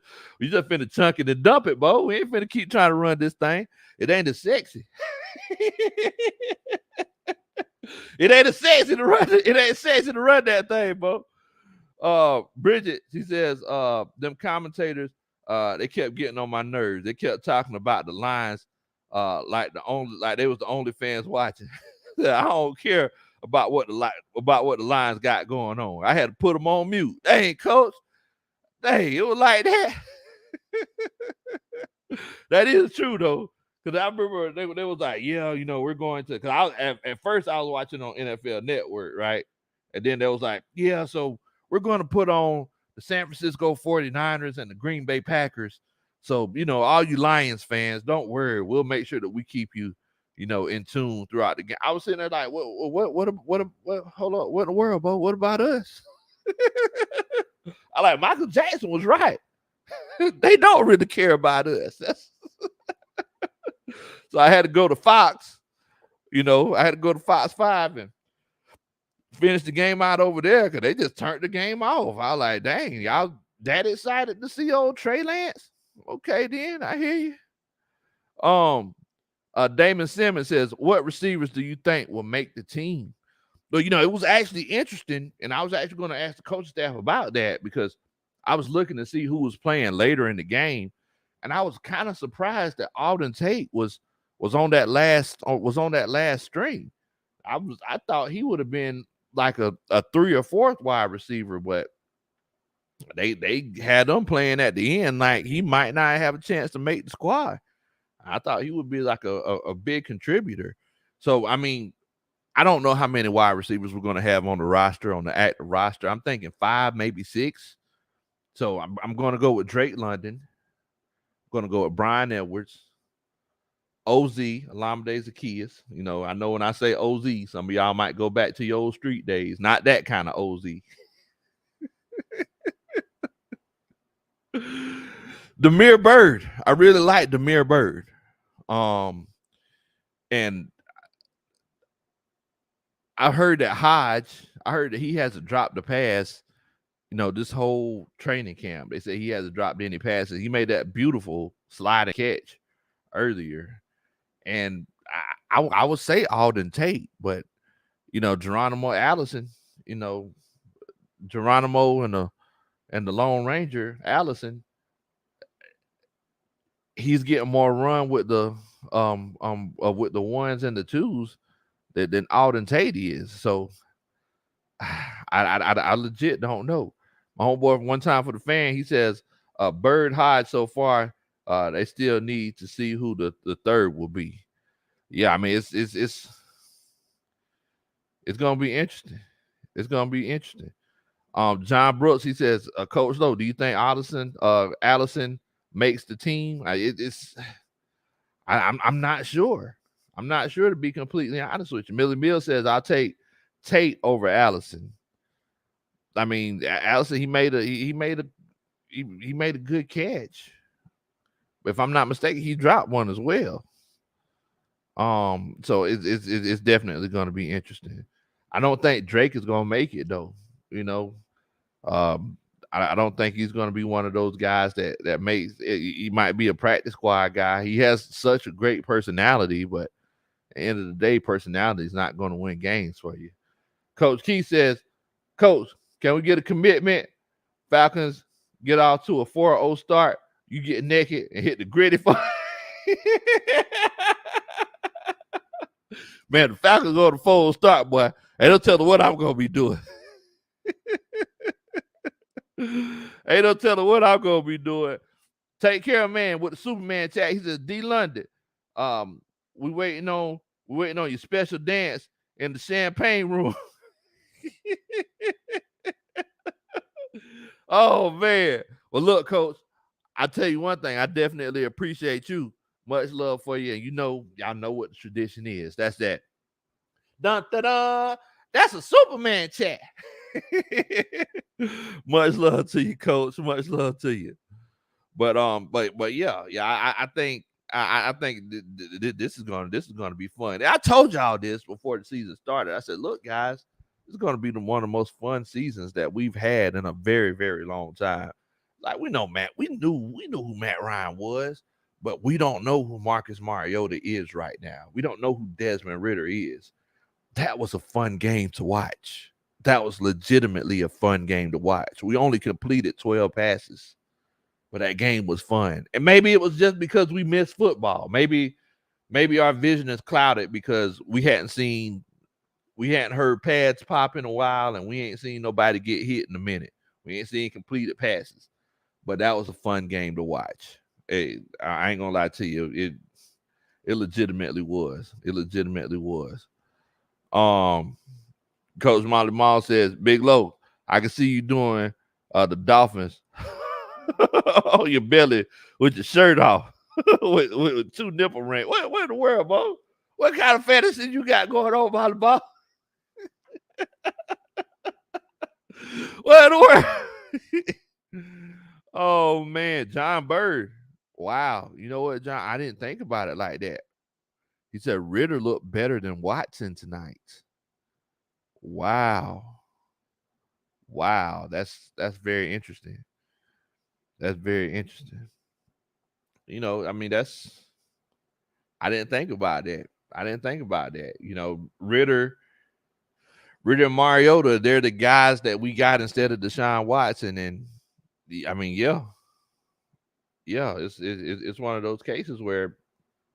chunk it and dump it, Bo. We ain't finna keep trying to run this thing. It ain't as sexy. It ain't as sexy to run. It ain't sexy to run that thing, Bo. Bridget, she says, them commentators, they kept getting on my nerves. They kept talking about the lines, like they was the only fans watching. I don't care about what the Lions got going on. I had to put them on mute. Dang, coach. Dang, it was like that. That is true though, because I remember they was like, yeah, we're going to. Because at first I was watching on NFL Network, right, and then they was like, yeah, so we're going to put on the San Francisco 49ers and the Green Bay Packers. So all you Lions fans, don't worry, we'll make sure that we keep you, in tune throughout the game. I was sitting there like, what, hold on, what in the world, Bo? What about us? I like Michael Jackson was right. They don't really care about us. So I had to go to Fox. I had to go to Fox 5 and finish the game out over there because they just turned the game off. I was like, dang, y'all that excited to see old Trey Lance? Okay, then I hear you. Damon Simmons says, what receivers do you think will make the team? But it was actually interesting, and I was actually going to ask the coaching staff about that because I was looking to see who was playing later in the game, and I was kind of surprised that Alden Tate was on that last string. I thought he would have been like a 3 or 4th wide receiver, but they had him playing at the end like he might not have a chance to make the squad. I thought he would be like a big contributor. So I mean, I don't know how many wide receivers we're going to have on the active roster. I'm thinking 5, maybe 6. So I'm going to go with Drake London. I'm going to go with Brian Edwards, OZ, Olamide Zaccheaus. I know when I say OZ, some of y'all might go back to your old street days. Not that kind of OZ. Damiere Byrd. I really like Damiere Byrd. And I heard that he hasn't dropped the pass, this whole training camp. They say he hasn't dropped any passes. He made that beautiful sliding catch earlier. And I would say Alden Tate, but Geronimo Allison, Geronimo and the Lone Ranger Allison, he's getting more run with the with the 1s and the 2s than Alden Tate is. So I legit don't know. My homeboy one time for the fan, he says Bird Hodge so far, they still need to see who the third will be. Yeah, I mean it's gonna be interesting. It's gonna be interesting. John Brooks, he says, Coach Lowe, do you think Allison makes the team? I'm not sure. I'm not sure, to be completely honest with you. Millie Mill says I'll take Tate over Allison. I mean, Allison, he made a good catch. If I'm not mistaken, he dropped one as well. So it's definitely going to be interesting. I don't think Drake is going to make it though. I don't think he's going to be one of those guys that makes it. He might be a practice squad guy. He has such a great personality, but at the end of the day, personality is not going to win games for you. Coach Keith says, Coach, can we get a commitment? Falcons get off to a 4-0 start. You get naked and hit the gritty for Man, the Falcons go to full start, boy. Ain't no telling what I'm gonna be doing. Ain't no telling what I'm gonna be doing. Take care, man, with the Superman chat. He says, D London. We waiting on your special dance in the champagne room. Oh man. Well, look, coach, I tell you one thing, I definitely appreciate you. Much love for you. And y'all know what the tradition is. That's that. Dun, dun, dun. That's a Superman chat. Much love to you, coach. Much love to you. But yeah, I think this is gonna be fun. And I told y'all this before the season started. I said, look, guys, this is gonna be one of the most fun seasons that we've had in a very, very long time. Like we knew who Matt Ryan was, but we don't know who Marcus Mariota is right now. We don't know who Desmond Ridder is. That was a fun game to watch. That was legitimately a fun game to watch. We only completed 12 passes, but that game was fun. And maybe it was just because we missed football. Maybe our vision is clouded because we hadn't heard pads pop in a while, and we ain't seen nobody get hit in a minute. We ain't seen completed passes. But that was a fun game to watch. Hey, I ain't gonna lie to you. It legitimately was. It legitimately was. Coach Molly Mall says, Big Low, I can see you doing the Dolphins on your belly with your shirt off with two nipple rings. What in the world, Bo? What kind of fantasy you got going on, Molly Mall? What in the world? Oh man, John Bird. Wow. You know what, John? I didn't think about it like that. He said Ridder looked better than Watson tonight. Wow. That's very interesting. That's very interesting. I mean, I didn't think about that. Ridder and Mariota, they're the guys that we got instead of Deshaun Watson. And I mean, yeah, it's one of those cases where,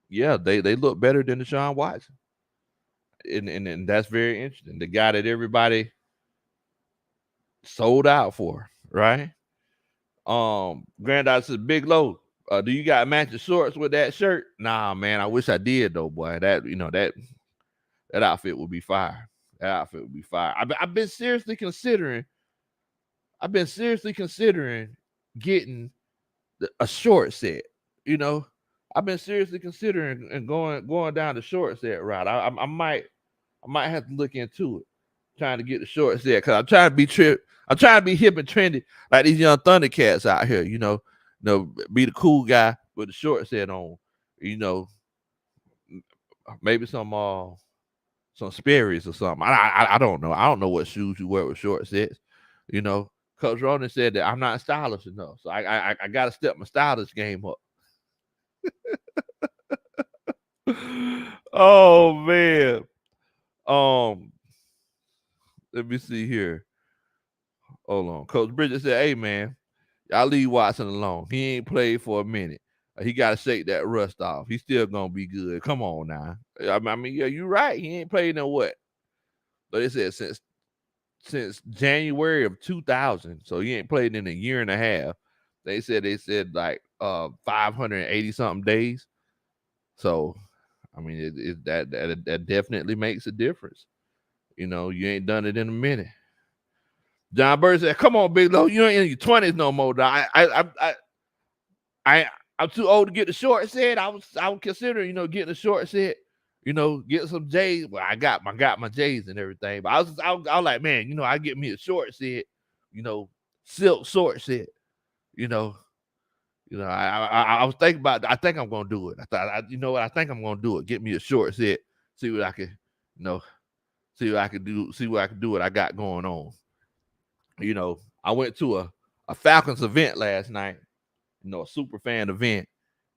yeah, they look better than Deshaun Watson. And that's very interesting. The guy that everybody sold out for, right? Granddad says, Big Low, do you got matching shorts with that shirt? Nah, man, I wish I did though, boy. That outfit would be fire. That outfit would be fire. I've been seriously considering getting a short set. I've been seriously considering and going down the short set route. I might have to look into it, trying to get the short set because I'm trying to be I'm trying to be hip and trendy like these young Thundercats out here. Be the cool guy with the short set on. Maybe some Sperry's or something. I don't know. I don't know what shoes you wear with short sets. Coach Ronan said that I'm not stylish enough, so I got to step my stylish game up. Oh man. Let me see here. Hold on. Coach Bridget said, hey man, y'all leave Watson alone. He ain't played for a minute. He got to shake that rust off. He's still gonna be good. Come on now. I mean, yeah, you're right. He ain't played in what? But it said since January of 2000. So he ain't played in a year and a half. They said like 580 something days. So I mean, that definitely makes a difference. You ain't done it in a minute. John Bird said, "Come on, Big Low, you ain't in your 20s no more. Dog. I'm too old to get the short set. I was considering, getting a short set. Get some J's. Well, I got my J's and everything. But I was like, man, I get me a short set. Silk short set. I was thinking about. I think I'm gonna do it. I thought, I think I'm gonna do it. Get me a short set. See what I can, see what I can do. See what I can do. What I got going on. I went to a Falcons event last night. A super fan event,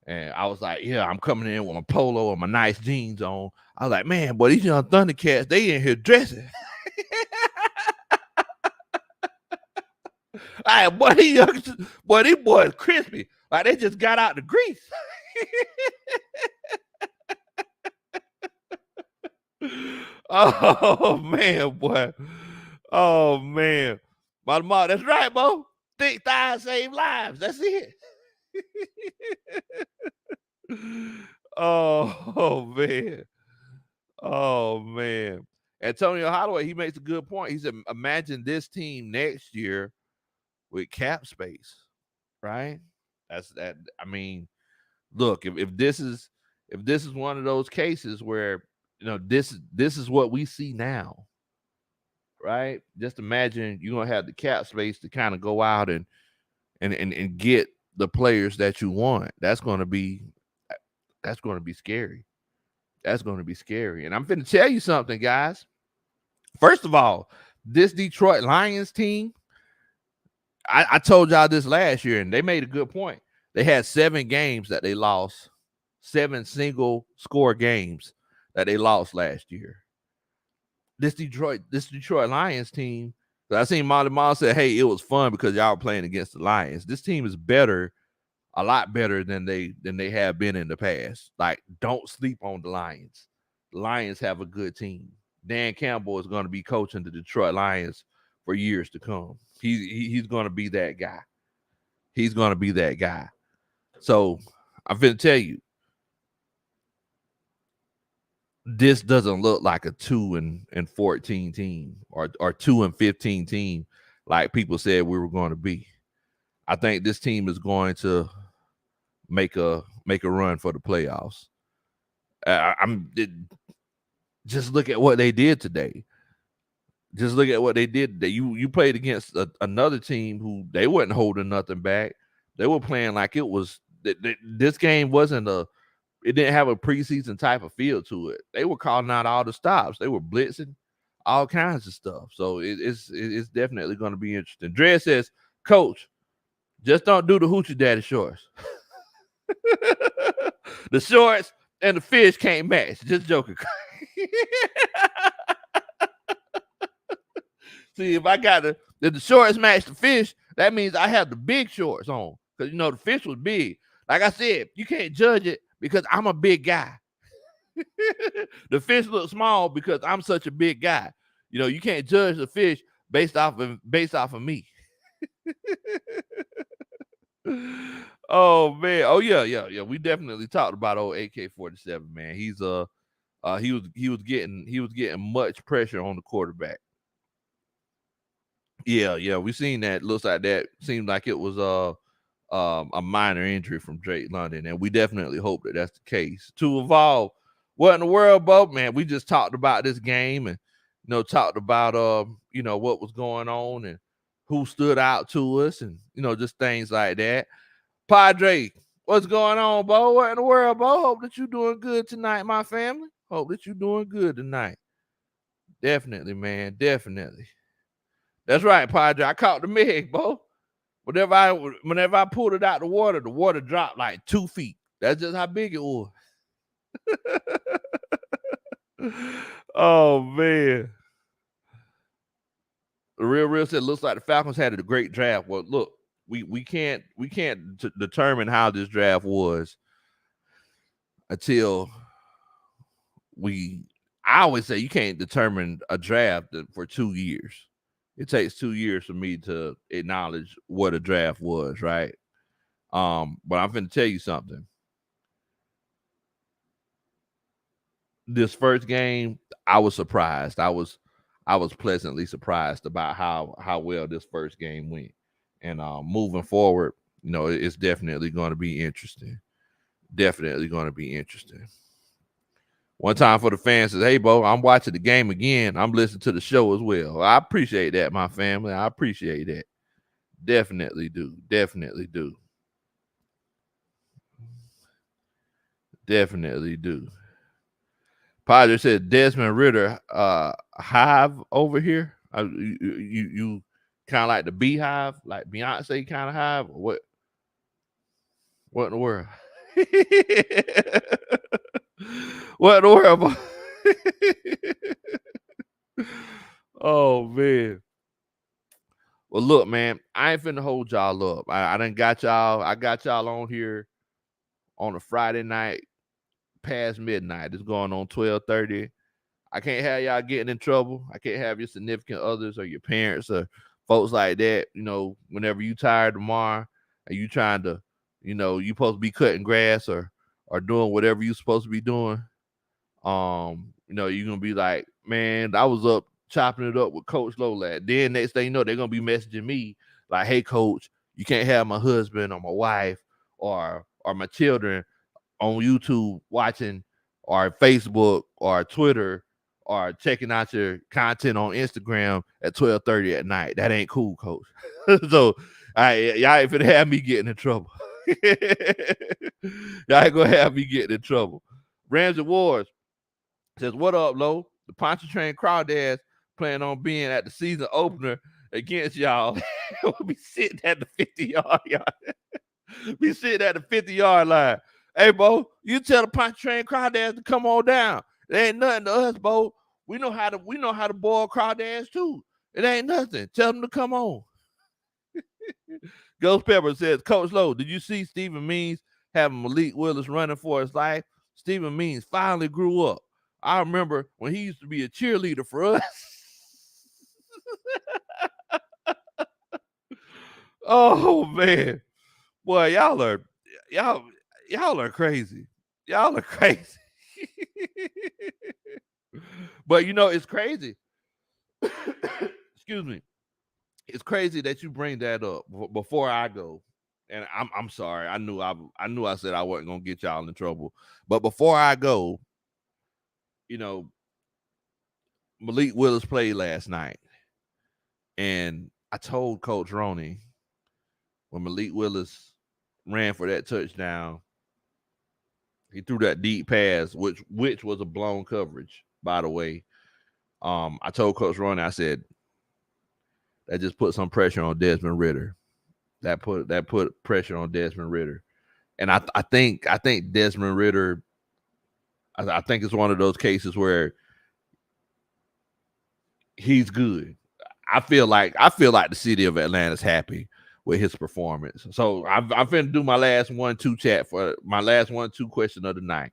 and I was like, yeah, I'm coming in with my polo and my nice jeans on. I was like, man, boy, these young Thundercats, they in here dressing. All right, boy, these boys crispy. Like they just got out the grease. Oh man, boy. Oh man. Mom, that's right, Bo. Thick thighs save lives. That's it. Oh man. Oh man. Antonio Holloway, he makes a good point. He said, imagine this team next year with cap space, right? That's that. I mean, look, if this is one of those cases where this is what we see now, right? Just imagine you're gonna have the cap space to kind of go out and get the players that you want. That's gonna be scary. That's gonna be scary. And I'm finna tell you something, guys. First of all, this Detroit Lions team, I told y'all this last year, and they made a good point. They had 7 games that they lost, 7 single score games that they lost last year. This Detroit Lions team, I seen Molly Miles say, hey, it was fun because y'all were playing against the Lions. This team is better, a lot better than they have been in the past. Like, don't sleep on the Lions. The Lions have a good team. Dan Campbell is going to be coaching the Detroit Lions for years to come. He's going to be that guy. He's going to be that guy. So I'm going to tell you, this doesn't look like a 2-14 team or 2-15 team like people said we were going to be. I think this team is going to make a run for the playoffs. Just look at what they did today. Just look at what they did today. You played against another team who they wasn't holding nothing back. They were playing like it was. This game wasn't it didn't have a preseason type of feel to it. They were calling out all the stops. They were blitzing, all kinds of stuff. So it's definitely going to be interesting. Dre says, Coach, just don't do the hoochie daddy shorts. The shorts and the fish can't match. Just joking. See, if the shorts match the fish, that means I have the big shorts on. Because the fish was big. Like I said, you can't judge it because I'm a big guy. The fish looks small because I'm such a big guy. You can't judge the fish based off of me. Oh man. Oh yeah. We definitely talked about old AK-47, man. He was getting much pressure on the quarterback. Yeah. We seen that. Looks like that seemed like it was a minor injury from Drake London, and we definitely hope that that's the case. To evolve, what in the world, Bo? Man, we just talked about this game and talked about what was going on and who stood out to us and just things like that. Padre, what's going on, Bo? What in the world, Bo? Hope that you're doing good tonight, my family. Hope that you're doing good tonight. Definitely, man. Definitely. That's right, Padre. I caught the Meg, Bo. Whenever I pulled it out the water dropped like 2 feet. That's just how big it was. Oh man. The real said looks like the Falcons had a great draft. Well, look, we can't determine how this draft was until I always say you can't determine a draft for 2 years. It takes 2 years for me to acknowledge what a draft was, right? But I'm going to tell you something. This first game, I was surprised. I was pleasantly surprised about how well this first game went. And moving forward, it's definitely going to be interesting. Definitely going to be interesting. One time for the fans says, hey, Bo, I'm watching the game again. I'm listening to the show as well. I appreciate that, my family. I appreciate that. Definitely do. Definitely do. Definitely do. Padre said Desmond Ritter hive over here. You kind of like the beehive, like Beyonce kind of hive, or what? What in the world? What in the world? Oh man. Well, look, man, I ain't finna hold y'all up. I done got y'all. I got y'all on here on a Friday night past midnight. It's going on 12:30. I can't have y'all getting in trouble. I can't have your significant others or your parents or folks like that, whenever you tired tomorrow and you trying to, you supposed to be cutting grass or doing whatever you supposed to be doing. You're gonna be like, man, I was up chopping it up with Coach Lolad. Then next thing you know, they're gonna be messaging me like, hey coach, you can't have my husband or my wife or my children on YouTube watching or Facebook or Twitter or checking out your content on Instagram at 12:30 at night. That ain't cool, coach. So y'all ain't finna have me getting in trouble. Y'all ain't gonna have me getting in trouble. Ramsey Wars says, what up, Lo? The Pontchartrain Crawdads plan on being at the season opener against y'all. We'll be sitting at the 50-yard line. Be sitting at the 50-yard line. Hey, Bo, you tell the Pontchartrain Crawdads to come on down. It ain't nothing to us, Bo. We know how to boil crawdads too. It ain't nothing. Tell them to come on. Ghost Pepper says, Coach Lowe, did you see Stephen Means having Malik Willis running for his life? Stephen Means finally grew up. I remember when he used to be a cheerleader for us. Oh man. Boy, y'all are crazy. Y'all are crazy. But it's crazy. Excuse me. It's crazy that you bring that up before I go. And I'm sorry. I knew I said I wasn't gonna get y'all in trouble. But before I go, Malik Willis played last night. And I told Coach Roney when Malik Willis ran for that touchdown, he threw that deep pass, which was a blown coverage, by the way. I told Coach Roney, I said, that just put some pressure on Desmond Ridder. That put pressure on Desmond Ridder. And I think Desmond Ridder, I think it's one of those cases where he's good. I feel like the city of Atlanta's happy with his performance. So I'm finna do my last 1-2 chat for my last 1-2 question of the night.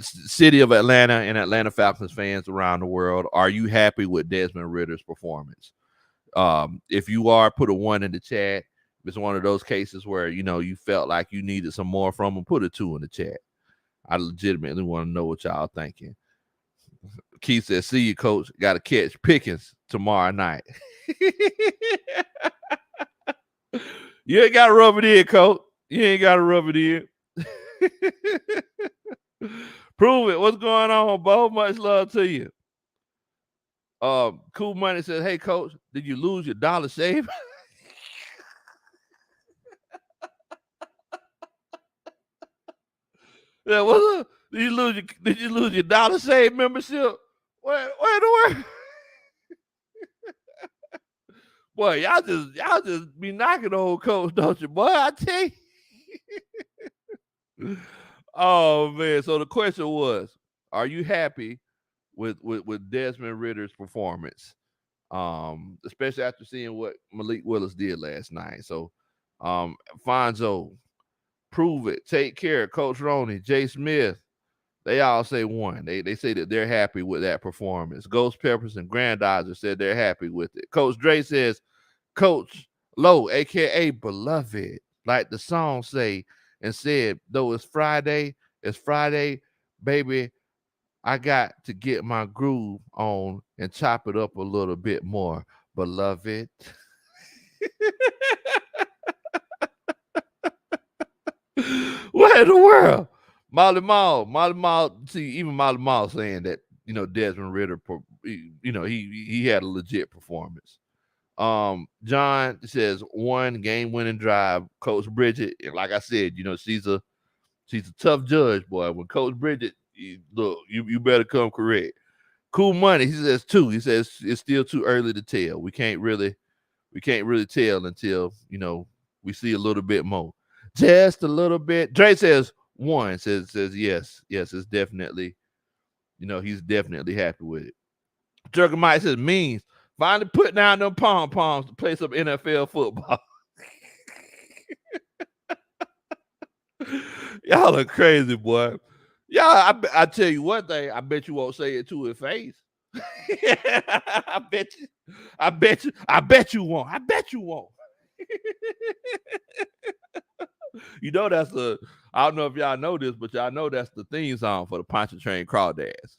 City of Atlanta and Atlanta Falcons fans around the world, are you happy with Desmond Ridder's performance? If you are, put a 1 in the chat. If it's one of those cases where you felt like you needed some more from him, put a 2 in the chat. I legitimately want to know what y'all thinking. Keith says, see you, coach. Got to catch Pickens tomorrow night. You ain't got to rub it in, coach. You ain't got to rub it in. Prove it. What's going on, Bo? Much love to you. Cool Money says, hey, coach, did you lose your dollar shave? Yeah, what's up? Did you lose your dollar shave membership? Where the word? Boy, y'all just be knocking old coach, don't you, boy? I tell you. Oh man. So the question was, are you happy with Desmond Ridder's performance? Especially after seeing what Malik Willis did last night. So Fonzo, prove it, take care, Coach Roney, Jay Smith. They all say 1. They say that they're happy with that performance. Ghost Peppers and Grandizer said they're happy with it. Coach Dre says, Coach Lowe, a.k.a. Beloved, like the song say, and said, though it's Friday, baby, I got to get my groove on and chop it up a little bit more, beloved. What in the world? Molly Mall. See, even Molly Mall saying that Desmond Ridder, he had a legit performance. John says 1 game-winning drive. Coach Bridget, like I said, she's a tough judge, boy. When Coach Bridget, look, you better come correct. Cool Money, he says 2. He says it's still too early to tell. We can't really tell until we see a little bit more. Just a little bit. Dre says 1. Says yes, it's definitely, he's definitely happy with it. Jerker Mike says Means finally put down them pom-poms to play some NFL football. Y'all are crazy, boy. Yeah, I tell you one thing. I bet you won't say it to his face. I bet you. I bet you. I bet you won't. I bet you won't. You know that's the. I don't know if y'all know this, but y'all know that's the theme song for the Pontchartrain Crawdads.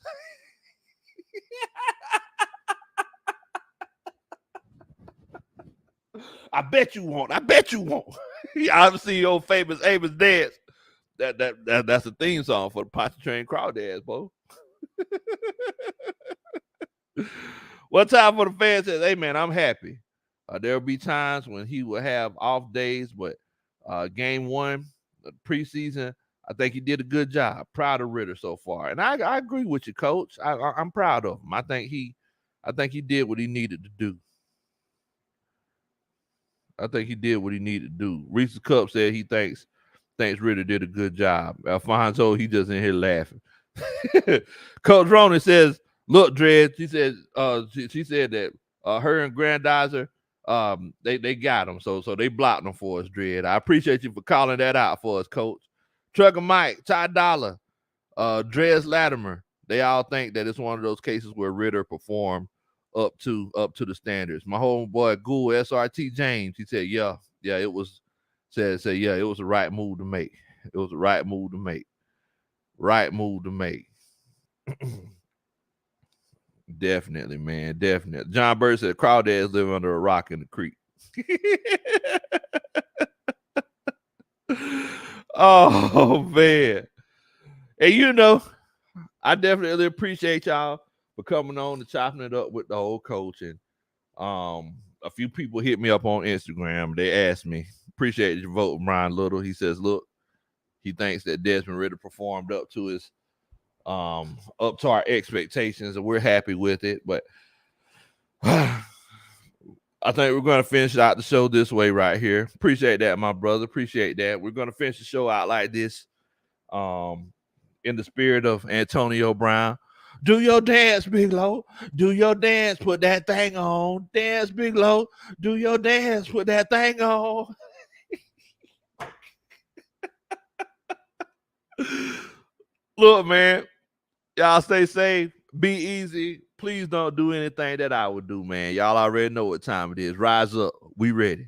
I bet you won't. I bet you won't. Y'all see your famous Amos dance. That's the theme song for the Pontchartrain Crawdads, bro. One time for the fans says, "Hey man, I'm happy. There'll be times when he will have off days, but game one, the preseason, I think he did a good job. Proud of Ritter so far, and I agree with you, Coach. I'm proud of him. I think he did what he needed to do. I think he did what he needed to do. Reese's Cup said he thinks Ritter did a good job. Alfonso, he just in here laughing. Coach Ronan says, "Look, Dred," she said, she said that her and Grandizer, they got him. So they blocked him for us, Dred. I appreciate you for calling that out for us, Coach. Trucker Mike, Ty Dollar, Dres Latimer, they all think that it's one of those cases where Ritter performed up to the standards. My homeboy Ghoul SRT James, he said, yeah, it was yeah, it was the right move to make. It was the right move to make. Right move to make. Definitely, man. Definitely. John Bird said Crawdads live under a rock in the creek. Oh man. And you know, I definitely appreciate y'all for coming on and chopping it up with the whole coach. And a few people hit me up on Instagram. They asked me, appreciate your vote, Brian Little. He says, look, he thinks that Desmond Ritter performed up to our expectations, and we're happy with it. But I think we're going to finish out the show this way right here. Appreciate that, my brother. Appreciate that. We're going to finish the show out like this. In the spirit of Antonio Brown. Do your dance, Big Low. Do your dance. Put that thing on. Dance, Big Low. Do your dance. Put that thing on. Look, man. Y'all stay safe. Be easy. Please don't do anything that I would do, man. Y'all already know what time it is. Rise up. We ready.